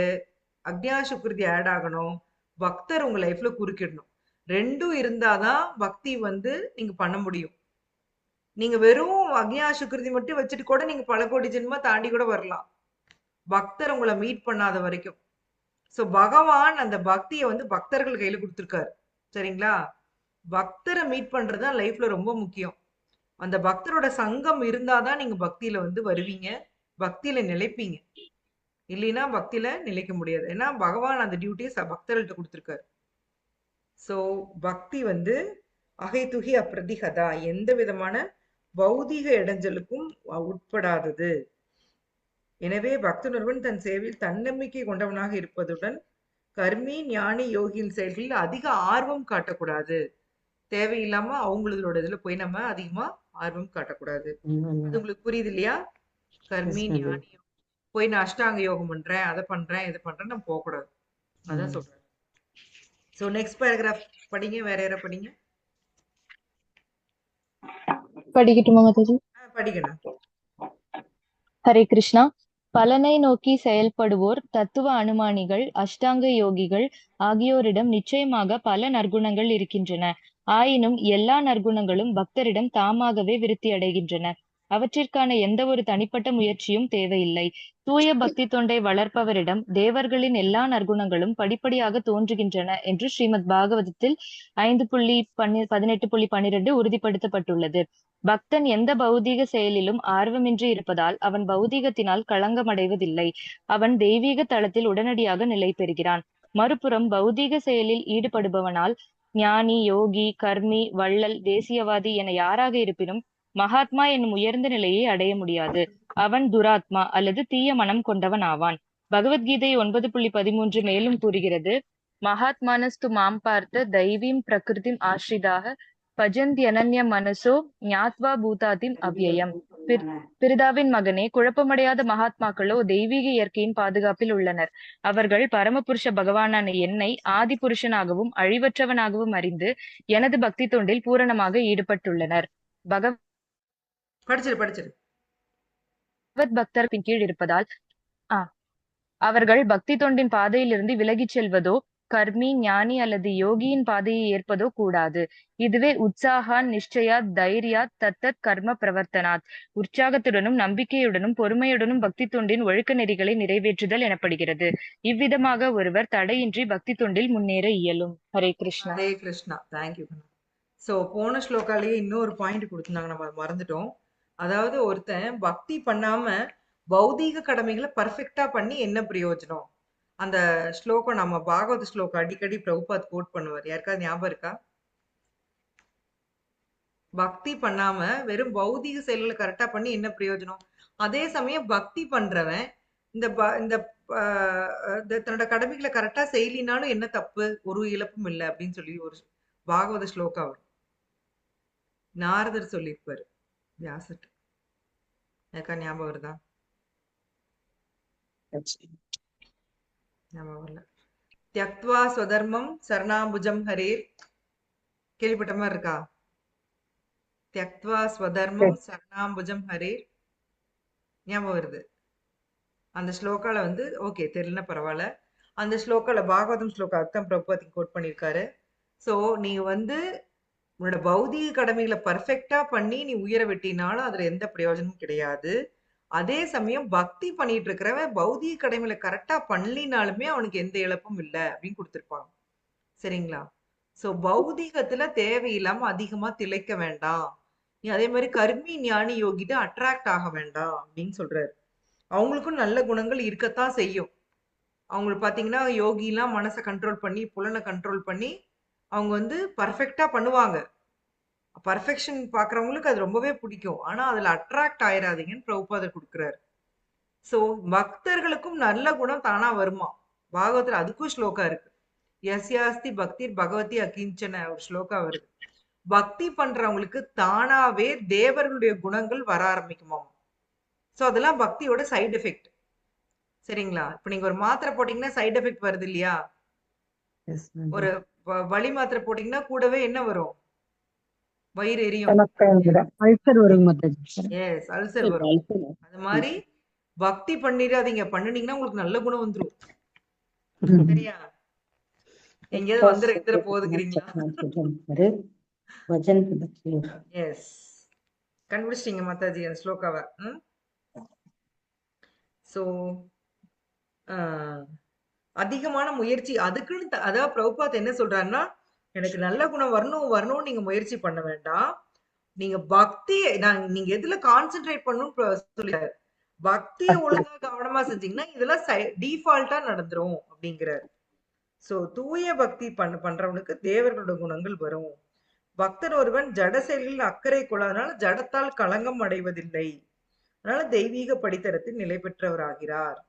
அக்ஞா சுக்ருதி ஆட் ஆகணும், பக்தர் உங்க லைஃப்ல குறுக்கிடணும். ரெண்டும் இருந்தாதான் பக்தி வந்து நீங்க பண்ண முடியும். நீங்க வெறும் அக்ஞா சுக்ருதி மட்டும் வச்சுட்டு கூட நீங்க பல கோடி ஜென்ம தாண்டி கூட வரலாம், பக்தர் உங்களை மீட் பண்ணாத வரைக்கும். சோ பகவான் அந்த பக்தியை வந்து பக்தர்கள் கையில கொடுத்திருக்காரு. சரிங்களா? பக்தரை மீட் பண்றதுதான் லைஃப்ல ரொம்ப முக்கியம். அந்த பக்தரோட சங்கம் இருந்தாதான் நீங்க பக்தியில வந்து வருவீங்க, பக்தியில நிலைப்பீங்க. இல்லைன்னா பக்தியில நிலைக்க முடியாது. ஏன்னா பகவான் அந்த டியூட்டியை பக்தர்கள்ட்ட கொடுத்திருக்காரு. சோ பக்தி வந்து அகைதுகி அப்ரதிஹதா, எந்த விதமான பௌதீக இடைஞ்சலுக்கும் உட்படாதது. எனவே பக்தனொருவன் தன் சேவையில் தன்னம்பிக்கை கொண்டவனாக இருப்பதுடன் கர்மி ஞானி யோகியின் செயல்களில் அதிக ஆர்வம் காட்டக்கூடாது. தேவையில்லாம அவங்களோட இதுல போய் நம்ம அதிகமா ஆர்வம் காட்டக்கூடாது. அது உங்களுக்கு புரியுது இல்லையா? கர்மி ஞானி போய் நான் அஷ்டாங்க யோகம் பண்றேன், அதை பண்றேன், இதை பண்றேன், நம்ம போக கூடாது. அதான் சொல்றேன். சோ நெக்ஸ்ட் பேராகிராஃப் படிங்க. வேற யார படிங்க? படிக்கட்டுமா மாதாஜி? படிக்கணும். ஹரே கிருஷ்ணா. பலனை நோக்கி செயல்படுவோர், தத்துவ அனுமானிகள், அஷ்டாங்க யோகிகள் ஆகியோரிடம் நிச்சயமாக பல நற்குணங்கள் இருக்கின்றன. ஆயினும் எல்லா நற்குணங்களும் பக்தரிடம் தாமாகவே விருத்தி அடைகின்றன. அவற்றிற்கான எந்த ஒரு தனிப்பட்ட முயற்சியும் தேவையில்லை. தூய பக்தி தொண்டை வளர்ப்பவரிடம் தேவர்களின் எல்லா நற்குணங்களும் படிப்படியாக தோன்றுகின்றன என்று ஸ்ரீமத் பாகவதத்தில் 5.18.12 உறுதிப்படுத்தப்பட்டுள்ளது. பக்தன் எந்த பௌதீக செயலிலும் ஆர்வமின்றி இருப்பதால் அவன் பௌதீகத்தினால் களங்கமடைவதில்லை. அவன் தெய்வீக தளத்தில் உடனடியாக நிலை பெறுகிறான். மறுபுறம் பௌதீக செயலில் ஈடுபடுபவனால் ஞானி, யோகி, கர்மி, வள்ளல், தேசியவாதி என யாராக இருப்பினும் மகாத்மா என்னும் உயர்ந்த நிலையை அடைய முடியாது. அவன் துராத்மா அல்லது தீய மனம் கொண்டவன் ஆவான். பகவத்கீதை 9.13 மேலும் கூறுகிறது, மகாத்மானஸ்து மாம் பார்த்த தெய்வீம் பிரகிருதிம் ஆஸ்ரிதாக பஜந்த்யனன்ய மனசோ ஞாத்வா பூதாதிம் அவ்யயம். பிரிதாவின் மகனே, குழப்பமடையாத மகாத்மாக்களோ தெய்வீக இயற்கையின் பாதுகாப்பில் உள்ளனர். அவர்கள் பரமபுருஷ பகவானான என்னை ஆதி புருஷனாகவும் அழிவற்றவனாகவும் அறிந்து எனது பக்தி தொண்டில் பூரணமாக ஈடுபட்டுள்ளனர். பகவத் பக்தரின் கீழ் இருப்பதால் அவர்கள் பக்தி தொண்டின் பாதையிலிருந்து விலகிச் செல்வதோ, கர்மி, ஞானி அல்லது யோகியின் பாதையை ஏற்பதோ கூடாது. இதுவே உற்சாகான் நிஷ்டயாத் தைரியாத் தத்தத் கர்ம பிரவர்த்தனாத், உற்சாகத்துடனும் நம்பிக்கையுடனும் பொறுமையுடனும் பக்தி தொண்டின் ஒழுக்க நெறிகளை நிறைவேற்றுதல் எனப்படுகிறது. இவ்விதமாக ஒருவர் தடையின்றி பக்தி தொண்டில் முன்னேற இயலும். ஹரே கிருஷ்ணா. ஹரே கிருஷ்ணா. தேங்க்யூ. சோ போன ஸ்லோகாலேயே இன்னொரு பாயிண்ட் கொடுத்திருந்தாங்க, நம்ம மறந்துட்டோம். அதாவது ஒருத்தன் பக்தி பண்ணாம பௌதீக கடமைகளை பர்ஃபெக்டா பண்ணி என்ன பிரயோஜனம்? அந்த ஸ்லோகம் நம்ம பாகவத ஸ்லோகம் அடிக்கடி பிரபுபாத் கோட் பண்ணுவார். யாருக்காவது ஞாபகம் இருக்கா? பக்தி பண்ணாம வெறும் பௌதீக செயல்களை கரெக்டா பண்ணி என்ன பிரயோஜனம்? அதே சமயம் பக்தி பண்றவன் இந்த தன்னோட கடமைகளை கரெக்டா செய்யலினாலும் என்ன தப்பு? ஒரு இழப்பும் இல்லை அப்படின்னு சொல்லி ஒரு பாகவத ஸ்லோகா வரும். நாரதர் சொல்லியிருப்பாரு வியாசர். எனக்கா ஞாபகம் வருதா? ஞாபகம் வரல. தியக்த்வா ஸ்வதர்மம் சரணாம்புஜம் ஹரேர். கேள்விப்பட்ட மாதிரி இருக்கா? தியக்த்வா ஸ்வதர்மம் சரணாம்புஜம் ஹரேர். ஞாபகம் வருது. அந்த ஸ்லோகால ஓகே தெரியலன்னா பரவாயில்ல. அந்த ஸ்லோகால பாகவதம் ஸ்லோகா அர்த்தம் பிரபுபாத் கோட் பண்ணியிருக்காரு. சோ நீ உன்னோட பௌதீக கடமைகளை பர்ஃபெக்டா பண்ணி நீ உயர வெட்டினாலும் அதுல எந்த பிரயோஜனமும் கிடையாது. அதே சமயம் பக்தி பண்ணிட்டு இருக்கிறவன் பௌதீக கடமைகளை கரெக்டா பண்ணலினாலுமே அவனுக்கு எந்த இழப்பும் இல்லை அப்படின்னு கொடுத்திருப்பாங்க. சரிங்களா? சோ பௌதீகத்துல தேவையில்லாம அதிகமா திளைக்க வேண்டாம். நீ அதே மாதிரி கர்மி, ஞானி, யோகிட்ட அட்ராக்ட் ஆக வேண்டாம் அப்படின்னு சொல்றாரு. அவங்களுக்கும் நல்ல குணங்கள் இருக்கத்தான் செய்யும். அவங்களுக்கு பாத்தீங்கன்னா யோகிலாம் மனசை கண்ட்ரோல் பண்ணி புலனை கண்ட்ரோல் பண்ணி அவங்க பர்ஃபெக்டா பண்ணுவாங்க. பர்ஃபெக்ஷன் பாக்குறவங்களுக்கு அது ரொம்பவே பிடிக்கும். ஆனா அதுல அட்ராக்ட் ஆயிராதீங்கன்னு பிரபுபாதர் கொடுக்குறாரு. சோ பக்தர்களுக்கும் நல்ல குணம் தானா வருமா? பாகவத்துல அதுக்கும் ஸ்லோகா இருக்கு. யஸ்யாஸ்தி பக்தி பகவதி அகிஞ்சன ஒரு ஸ்லோகா வருது. பக்தி பண்றவங்களுக்கு தானாவே தேவர்களுடைய குணங்கள் வர ஆரம்பிக்குமாம். சோ அதெல்லாம் பக்தியோட சைடு எஃபெக்ட். சரிங்களா? இப்ப நீங்க ஒரு மாத்திரை போட்டீங்கன்னா சைடு எஃபெக்ட் வருது இல்லையா? ஒரு வலி மாத்திரை போட்டீங்கன்னா கூடவே என்ன வரும்? வயிறு எரியும். அல்சர் வரும். எஸ், அல்சர் வரும். அது மாதிரி பக்தி பண்ணிடாதீங்க. பண்ணுனீங்கன்னா உங்களுக்கு நல்ல குணம் வந்துரும். சரியா? எங்கேயாவது வந்துட போதுங்கிறீங்களா? எஸ், கண்டுபிடிச்சிட்டீங்க மாதாஜி அந்த ஸ்லோகாவை. சோ அதிகமான முயற்சி அதுக்குன்னு அதாவது பிரபுபாத் என்ன சொல்றாருன்னா, எனக்கு நல்ல குணம் வரணும் நீங்க முயற்சி பண்ண வேண்டாம். நீங்க பக்தியை நீங்க எதுல கான்சென்ட்ரேட் பண்ணணும்னு சொல்லிட்டாரு. பக்தியை ஒழுங்கா கவனமா செஞ்சீங்கன்னா இதெல்லாம் டிஃபால்ட்டா நடந்துரும் அப்படிங்கிறாரு. சோ தூய பக்தி பண்றவனுக்கு தேவர்களோட குணங்கள் வரும். பக்தர் ஒருவன் ஜட செயல்களில் அக்கறை கொள்ளாதனால ஜடத்தால் களங்கம் அடைவதில்லை. அதனால தெய்வீக படித்தரத்தில் நிலை பெற்றவராகிறார்.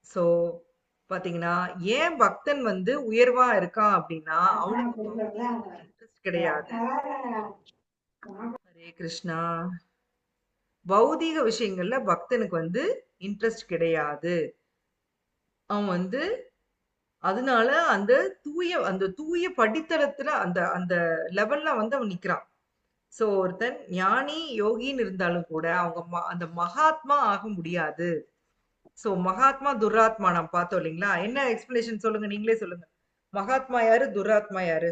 சோ பாத்தீங்கன்னா ஏன் பக்தன் உயர்வா இருக்கான் அப்படின்னா அவனுக்கு இன்ட்ரெஸ்ட் கிடையாது. ஹரே கிருஷ்ணா. பௌதீக விஷயங்கள்ல பக்தனுக்கு இன்ட்ரெஸ்ட் கிடையாது. அவன் அதனால அந்த தூய படித்தளத்துல அந்த அந்த லெவல்ல வந்து அவன் நிக்கிறான். சோ ஒருத்தன் ஞானி யோகின்னு இருந்தாலும் கூட அவங்க அந்த மகாத்மா ஆக முடியாது. சோ மகாத்மா துராத்மா நாம் பார்த்தோம் இல்லைங்களா? என்ன எக்ஸ்பிளனேஷன் சொல்லுங்க, நீங்களே சொல்லுங்க. மகாத்மா யாரு, துராத்மா யாரு?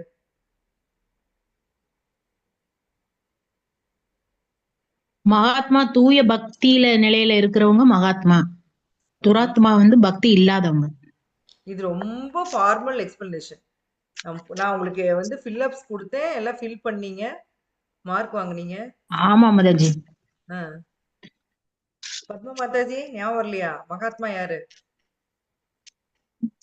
மகாத்மா தூய பக்தியில நிலையில இருக்கிறவங்க மகாத்மா. துராத்மா வந்து பக்தி இல்லாதவங்க. இது ரொம்ப ஃபார்மல் எக்ஸ்பிளனேஷன். நான் உங்களுக்கு வந்து ஃபில்லப்ஸ் கொடுத்தேன், எல்லாம் ஃபில் பண்ணீங்க, மார்க் வாங்குனீங்க. ஆமா மாதாஜி. பத்மா மாதாஜி ஞாபகம் வரலையா? மகாத்மா யாரு?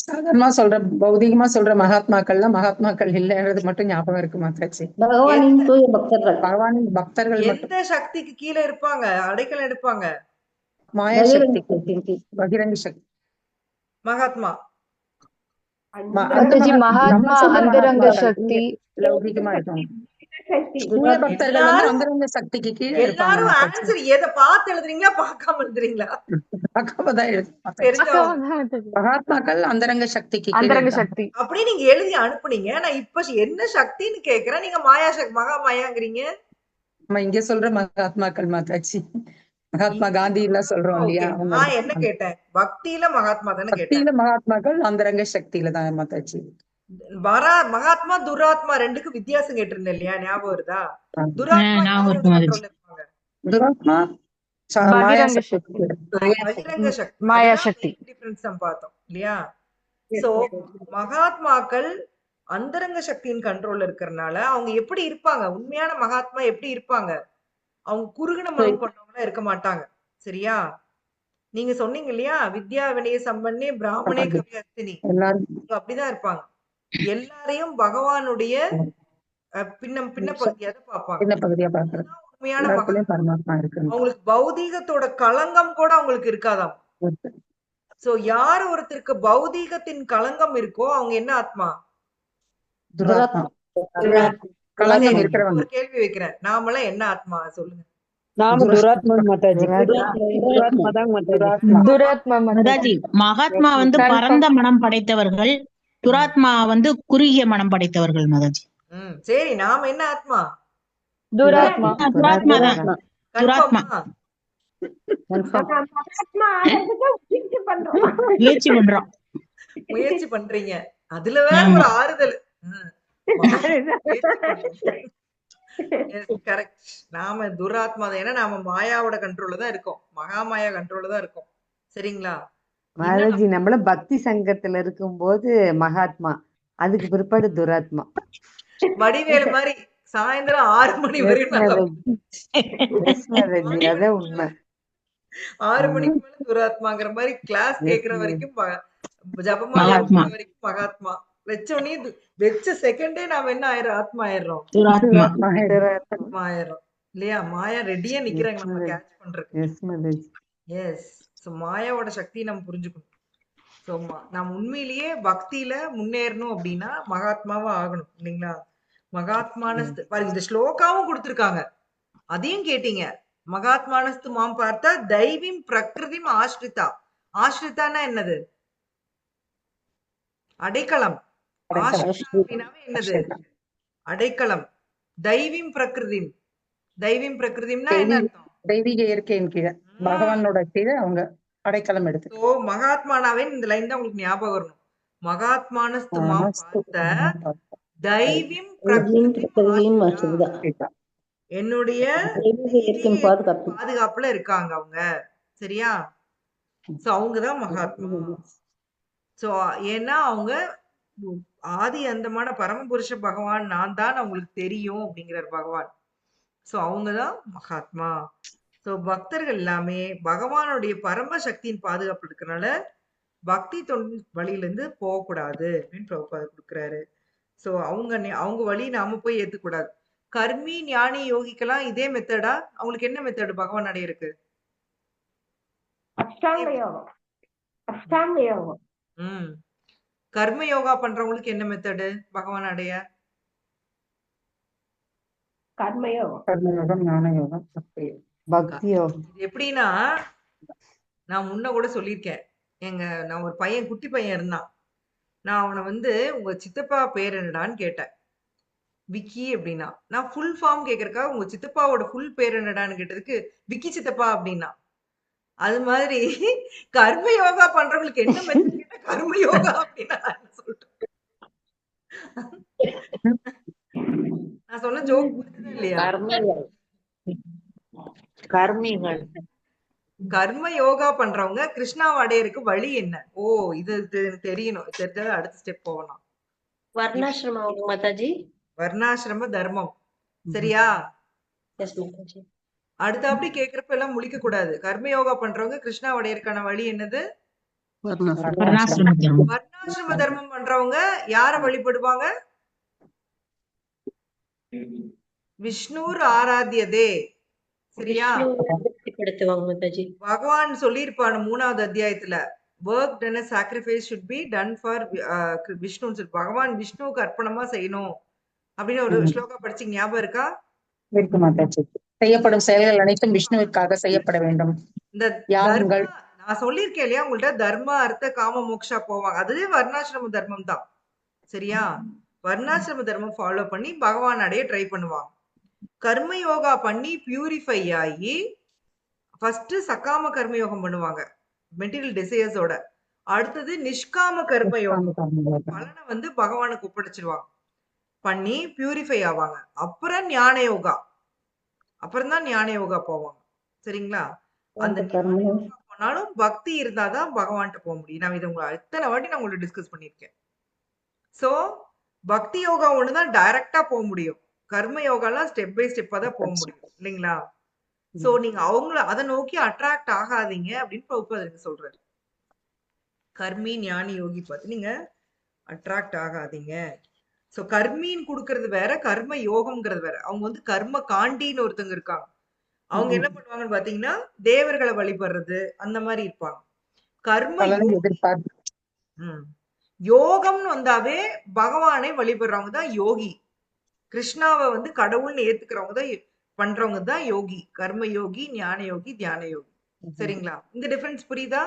சாதாரணமா சொல்ற பௌதிகமா சொல்ற மகாத்மாக்கள்லாம் மகாத்மாக்கள் இல்லைன்றது மட்டும் ஞாபகம் இருக்கு மாதாஜி. பகவானின் தூய பக்தர்கள். பகவானின் பக்தர்கள் மட்டும். எந்த சக்திக்கு கீழே இருப்பாங்க, அடைக்கலம் எடுப்பாங்க? மாயா சக்தி, பகிரங்க சக்தி. மகாத்மா மாதாஜி மகாத்மா அந்தரங்க சக்தி லௌகிகமா இருக்கும். தூய பக்தர்கள் வந்து அந்தரங்க சக்திக்கு கீழே இருப்பாங்க. எல்லாரும் ஆன்சர் எதை பார்த்து எழுதுறீங்களா, பார்க்காம எழுதுறீங்களா? பார்க்காமதான் மகாத்மாக்கள் அந்தரங்க சக்திக்கு அந்தரங்க சக்தி அப்படி நீங்க எழுதி அனுப்புனீங்க. நான் இப்ப என்ன சக்தின்னு கேக்குறேன், நீங்க மாயா சக்தி மகா மாயாங்கிறீங்க. நம்ம இங்க சொல்ற மகாத்மாக்கள் மாதாஜி, மகாத்மா காந்தி எல்லாம் சொல்றோம் இல்லையா? நான் என்ன கேட்டேன், பக்தியில மகாத்மா தானே கேட்டேன். பக்தியில மகாத்மாக்கள் அந்தரங்க சக்தியில தான் மாதாஜி. மகாத்மா துராத்மா ரெண்டுக்கு வித்தியாசம் கேட்டிருந்தேன் இல்லையா? ஞாபகம் வருதா? துராத்மா பகிரங்க சக்தி, பகிரங்க சக்தி, மாயா சக்தி டிஃபரன்ஸ் தான் பார்த்தோம் இல்லையா? சோ மகாத்மாக்கள் அந்தரங்க சக்தியின் கண்ட்ரோல்ல இருக்கறனால அவங்க எப்படி இருப்பாங்க, உண்மையான மகாத்மா எப்படி இருப்பாங்க? அவங்க குறுகின மனம் கொண்டவங்களா இருக்க மாட்டாங்க. சரியா? நீங்க சொன்னீங்க இல்லையா, வித்யா வினய சம்பன்னே பிராமணே கவி அஸ்தினி, அப்படிதான் இருப்பாங்க. எல்லாரையும் பகவானுடைய பின்ன பகுதியா பார்ப்பாங்க. உண்மையான மகாத்மா. அவங்களுக்கு பௌதீகத்தோட களங்கம் கூட அவங்களுக்கு இருக்காதாம். சோ யார் ஒருத்தருக்கு பௌதீகத்தின் களங்கம் இருக்கோ அவங்க என்ன ஆத்மா? ஒரு கேள்வி வைக்கிறேன், நாமெல்லாம் என்ன ஆத்மா சொல்லுங்க? மகாத்மா வந்து பரந்த மனம் படைத்தவர்கள், துராத்மா வந்து குறுகிய மனம் படைத்தவர்கள் மாதாஜி. சரி, நாம என்ன ஆத்மா? துராத்மா. துராத்மா தான். துராத்மா முயற்சி பண்றீங்க. அதுல வேற ஒரு ஆறுதல். கரெக்ட். நாம துராத்மா தான். ஏன்னா நாம மாயாவோட கண்ட்ரோல்ல தான் இருக்கோம், மகாமாயா கண்ட்ரோல்ல தான் இருக்கோம். சரிங்களா மாதாஜி? நம்மள பக்தி சங்கத்துல இருக்கும் போது மகாத்மா, அதுக்கு பிற்பாடு துராத்மா. வடிவேலு மாதிரி சாயந்தரம் 6 மணி வரைக்கும் அதான் உண்மை. 6 மணிக்கு மேல துராத்மாங்கிற மாதிரி கிளாஸ் கேக்குற வரைக்கும் ஜபமா வரைக்கும் மகாத்மா. வச்சோடனே வெச்ச செகண்டே நாம என்ன ஆயிரும், ஆத்மா ஆயிடுறோம், ஆத்மா ஆயிரும் இல்லையா? மாயா ரெடியா நிக்கிறாங்க நம்ம கேட்ச் பண்றதுக்கு. எஸ். சோ மாயாவோட சக்தியை நம்ம புரிஞ்சுக்கணும். சோ நம்ம உண்மையிலேயே பக்தியில முன்னேறணும் அப்படின்னா மகாத்மாவா ஆகணும் இல்லைங்களா? மகாத்மானஸ்து பாருங்க, இந்த ஸ்லோகாவும் கொடுத்திருக்காங்க, அதையும் கேட்டீங்க. மகாத்மானஸ்து மாம் பார்த்தா தெய்வீம் பிரகிருதிம் ஆஸ்ரிதா. ஆஸ்ரிதானா என்னது? அடைக்கலம். ஆஸ்ரிதாவே என்னது? அடைக்கலம். தெய்வீம் பிரகிருதிம். தெய்வீம் பிரகிருதிம்னா என்ன அர்த்தம்? தெய்வீக இயற்கையின் கீழே, பகவானோட கீழே அவங்க அடைக்கலம் எடுத்து. சோ மகாத்மானாவே இந்த லைன் தான் உங்களுக்கு ஞாபகம் வரணும். மகாத்மானஸ்து மாம் பார்த்த தெய்வீம் பிரகிருதிம் ஆஸ்ரிதா. என்னுடைய பாதுகாப்புல இருக்காங்க அவங்க. சரியா? சோ அவங்கதான் மகாத்மா. சோ ஏன்னா அவங்க ஆதி அந்தமான பரமபுருஷ பகவான் நான் தான் அவங்களுக்கு தெரியும் அப்படிங்கிறார் பகவான். சோ அவங்கதான் மகாத்மா. சோ பக்தர்கள் எல்லாமே பகவானுடைய பரம சக்தியின் பாதுகாப்பு இருக்கிறனால பக்தி தொண்டு வழியில இருந்து போகக்கூடாது அப்படின்னு பிரபுபாத கொடுக்குறாரு. சோ அவங்க வழி நாம போய் ஏத்துக்கூடாது. கர்மி ஞானி யோகிக்கெல்லாம் இதே மெத்தடா? அவங்களுக்கு என்ன மெத்தடு பகவான் அடைய இருக்கு? அஷ்டாங்க யோகம். அஷ்டாங்க யோகம். கர்ம யோகா பண்றவங்களுக்கு என்ன மெத்தடு பகவான் அடைய? கர்மயோகம், ஞான யோகம், பக்தி யோகம். எப்படின்னா நான் முன்ன கூட சொல்லியிருக்கேன், நான் ஒரு பையன், குட்டி பையன் இருந்தான். நான் அவனை வந்து உங்க சித்தப்பா பேர் என்னடான்னு கேட்டேன். விக்கி அப்படின்னா. நான் ஃபுல் ஃபார்ம் கேட்கறக்கா உங்க சித்தப்பாவோட ஃபுல் பேர் என்னடான்னு கேட்டதுக்கு விக்கி சித்தப்பா அப்படின்னா. அது மாதிரி கர்ம யோகா பண்றவங்களுக்கு என்ன மெத்தட் கேட்டா கர்ம யோகா அப்படின்னா நான் என்ன சொல்றேன்? நான் சொன்ன ஜோக் புரியுதா இல்லையா? கர்மிகள் கர்ம யோகா பண்றவங்க கிருஷ்ணாவை அடையறதுக்கு வழி என்ன? ஓ இது தெரியணும். தெரிஞ்சா அடுத்த ஸ்டெப் போகலாம். வர்ணாசிரமம் மாதாஜி. வர்ணாசிரம தர்மம். சரியா? எஸ் மாதாஜி. அடுத்த அப்படி கேக்குறப்ப எல்லாம் முழிக்க கூடாது. கர்ம யோகா பண்றவங்க கிருஷ்ணா அடையறதுக்கான வழி என்னது? வர்ணாசிரம தர்மம். வர்ணாசிரம தர்மம் பண்றவங்க யார வழிபடுவாங்க? விஷ்ணுர் ஆராத்தியதே. சரியா? திருப்திப்படுத்துவாங்க மாதாஜி. பகவான் சொல்லியிருப்பான் 3வது அத்தியாயத்துல work done as sacrifice should be done for Vishnu. பகவான் விஷ்ணுவுக்கு அர்ப்பணமா செய்யணும் அப்படின்னு ஒரு ஸ்லோகா படிச்சு ஞாபகம் இருக்கா? இருக்கு மாதாஜி. செய்யப்படும் செயல்கள் அனைத்தும் விஷ்ணுவிற்காக செய்யப்பட வேண்டும். இந்த யாகங்கள் நான் சொல்லியிருக்கேன் இல்லையா உங்கள்ட்ட தர்ம அர்த்த காம மோக்ஷா போவாங்க. அதுவே வர்ணாசிரம தர்மம் தான். சரியா? வர்ணாசிரம தர்மம் ஃபாலோ பண்ணி பகவான் அடைய ட்ரை பண்ணுவாங்க. கர்ம யோகா பண்ணி பியூரிஃபை ஆகி ஃபர்ஸ்ட் சக்காம கர்ம யோகம் பண்ணுவாங்க மெட்டீரியல் டிசையர்ஸோட. அடுத்தது நிஷ்காம கர்ம யோகம், பலனை வந்து பகவானுக்கு ஒப்படைச்சிருவாங்க. பண்ணி பியூரிஃபை ஆவாங்க. அப்புறம் ஞான யோகா, அப்புறம் தான் ஞான யோகா போவாங்க. சரிங்களா? அந்த ஞான யோகா போனாலும் பக்தி இருந்தாதான் பகவான்கிட்ட போக முடியும். நான் இதை உங்களை இத்தனை வாட்டி நான் உங்கள்ட்ட டிஸ்கஸ் பண்ணியிருக்கேன். சோ பக்தி யோகா ஒண்ணுதான் டைரக்டா போக முடியும். கர்ம யோகாலாம் ஸ்டெப் பை ஸ்டெப்பா தான் போக முடியும் இல்லைங்களா? சோ நீங்க அவங்கள அதை நோக்கி அட்ராக்ட் ஆகாதீங்க அப்படின்னு பிரபுபாதர் சொல்றாரு. கர்மி ஞானி யோகி பார்த்து நீங்க அட்ராக்ட் ஆகாதீங்க. சோ கர்மின்னு கொடுக்கறது வேற, கர்ம யோகம்ங்கிறது வேற. அவங்க வந்து கர்ம காண்டின்னு ஒருத்தங்க இருக்காங்க. அவங்க என்ன பண்ணுவாங்கன்னு பாத்தீங்கன்னா தேவர்களை வழிபடுறது அந்த மாதிரி இருப்பாங்க. கர்ம யோகம்னு வந்தாவே பகவானை வழிபடுறவங்க தான் யோகி. கிருஷ்ணாவை வந்து கடவுள்னு ஏத்துக்கிறவங்க தான் பண்றவங்க தான் யோகி. கர்ம யோகி, ஞான யோகி, தியான யோகி. சரிங்களா? இந்த டிஃபரன்ஸ் புரியுதா?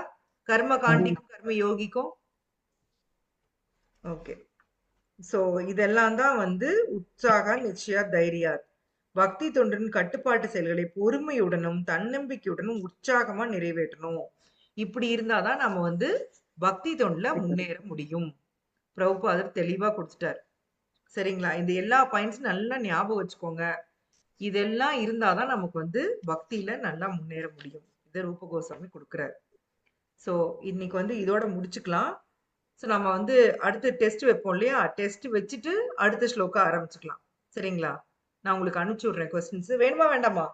கர்ம காண்டிக்கும் கர்ம யோகிக்கும். ஓகே. சோ இதெல்லாம் தான் வந்து உற்சாக நிச்சயா தைரியா. பக்தி தொண்டின் கட்டுப்பாட்டு செயல்களை பொறுமையுடனும் தன்னம்பிக்கையுடனும் உற்சாகமா நிறைவேற்றணும். இப்படி இருந்தாதான் நம்ம வந்து பக்தி தொண்டுல முன்னேற முடியும். பிரபுபாதர் தெளிவா கொடுத்துட்டார். சரிங்களா? இந்த எல்லா பாயிண்ட்ஸும் நல்லா ஞாபகம் வச்சுக்கோங்க. இதெல்லாம் இருந்தாதான் நமக்கு வந்து பக்தியில நல்லா முன்னேற முடியும். இதை ரூப கோஸ்வாமி கொடுக்குறாரு. சோ இன்னைக்கு வந்து இதோட முடிச்சுக்கலாம். சோ நம்ம வந்து அடுத்த டெஸ்ட் வைப்போம் இல்லையா? டெஸ்ட் வச்சுட்டு அடுத்த ஸ்லோகா ஆரம்பிச்சுக்கலாம். சரிங்களா? நான் உங்களுக்கு அனுப்பிச்சு விடுறேன் கொஸ்டின்ஸ். வேணுமா வேண்டாமா?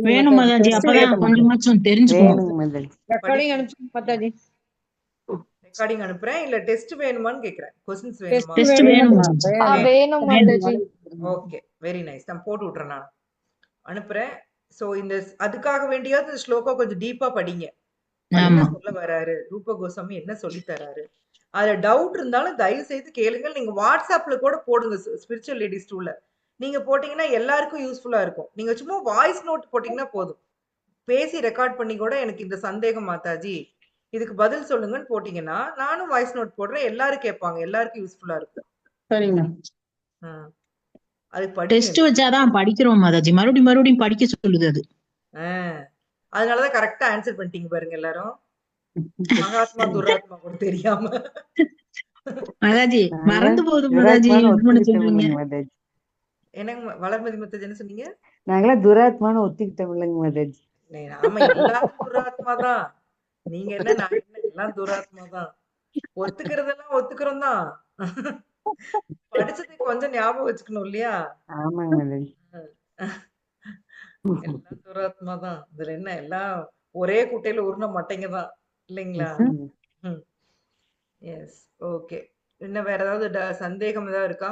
வேணும் மாதாஜி. அப்பதான் கொஞ்சமாச்சும் தெரிஞ்சுக்கணும். ரெக்கார்டிங் அனுப்புறேன். இல்ல டெஸ்ட் வேணுமான்னு கேக்குறேன். கொஸ்டின்ஸ் வேணுமா? டெஸ்ட் வேணும். Okay, very nice. நான் போட்டு விட்டுறேன். நான் அனுப்புறேன். சோ இந்த அதுக்காக வேண்டியாவது இந்த ஸ்லோகா கொஞ்சம் டீப்பா படிங்க. என்ன சொல்ல வராரு, ரூப கோஸ்வாமி என்ன சொல்லி தராரு. அதுல டவுட் இருந்தாலும் தயவு செய்து கேளுங்க. நீங்க வாட்ஸ்அப்ல கூட போடுங்க. ஸ்பிரிச்சுவல் லேடிஸ் டூல நீங்க போட்டீங்கன்னா எல்லாருக்கும் யூஸ்ஃபுல்லா இருக்கும். நீங்க சும்மா வாய்ஸ் நோட் போட்டீங்கன்னா போதும். பேசி ரெக்கார்ட் பண்ணி கூட எனக்கு இந்த சந்தேகம் மாதாஜி, இதுக்கு பதில் சொல்லுங்கன்னு போட்டீங்கன்னா நானும் வாய்ஸ் நோட் போடுறேன். எல்லாரும் கேட்பாங்க. எல்லாருக்கும் யூஸ்ஃபுல்லா இருக்கும். சரிங்க. அது டெஸ்ட் வச்சாதான் படிக்கிறோம் மாதாஜி. மறுபடியும் படிக்க சொல்லுது அது. அதனாலதான் கரெக்டா ஆன்சர் பண்ணிட்டீங்க பாருங்க எல்லாரும். மகாத்மா துராத்மா கூட தெரியாம. மாதாஜி மறந்து போகுது மாதாஜி. என்னங்க வளர்மதி மத்தது என்ன சொன்னீங்க? நாங்களாம் துராத்மான்னு ஒத்துக்கிட்டோம் இல்லைங்க மாதாஜி. ஆமா, எல்லாரும் துராத்மா தான். நீங்க என்ன நான் என்ன எல்லாம் துராத்மா தான். ஒத்துக்கிறதெல்லாம் ஒத்துக்கிறோம் தான். படிச்சதை கொஞ்சம் ஞாபகம் வச்சுக்கணும் இல்லையா? ஆமாங்க மாதாஜி. எல்லாம் துராத்மா தான். இதுல என்ன எல்லாம் ஒரே குட்டையில உருண மட்டைங்க தான் இல்லைங்களா? எஸ். ஓகே. இன்னும் வேற ஏதாவது சந்தேகம் ஏதாவது இருக்கா?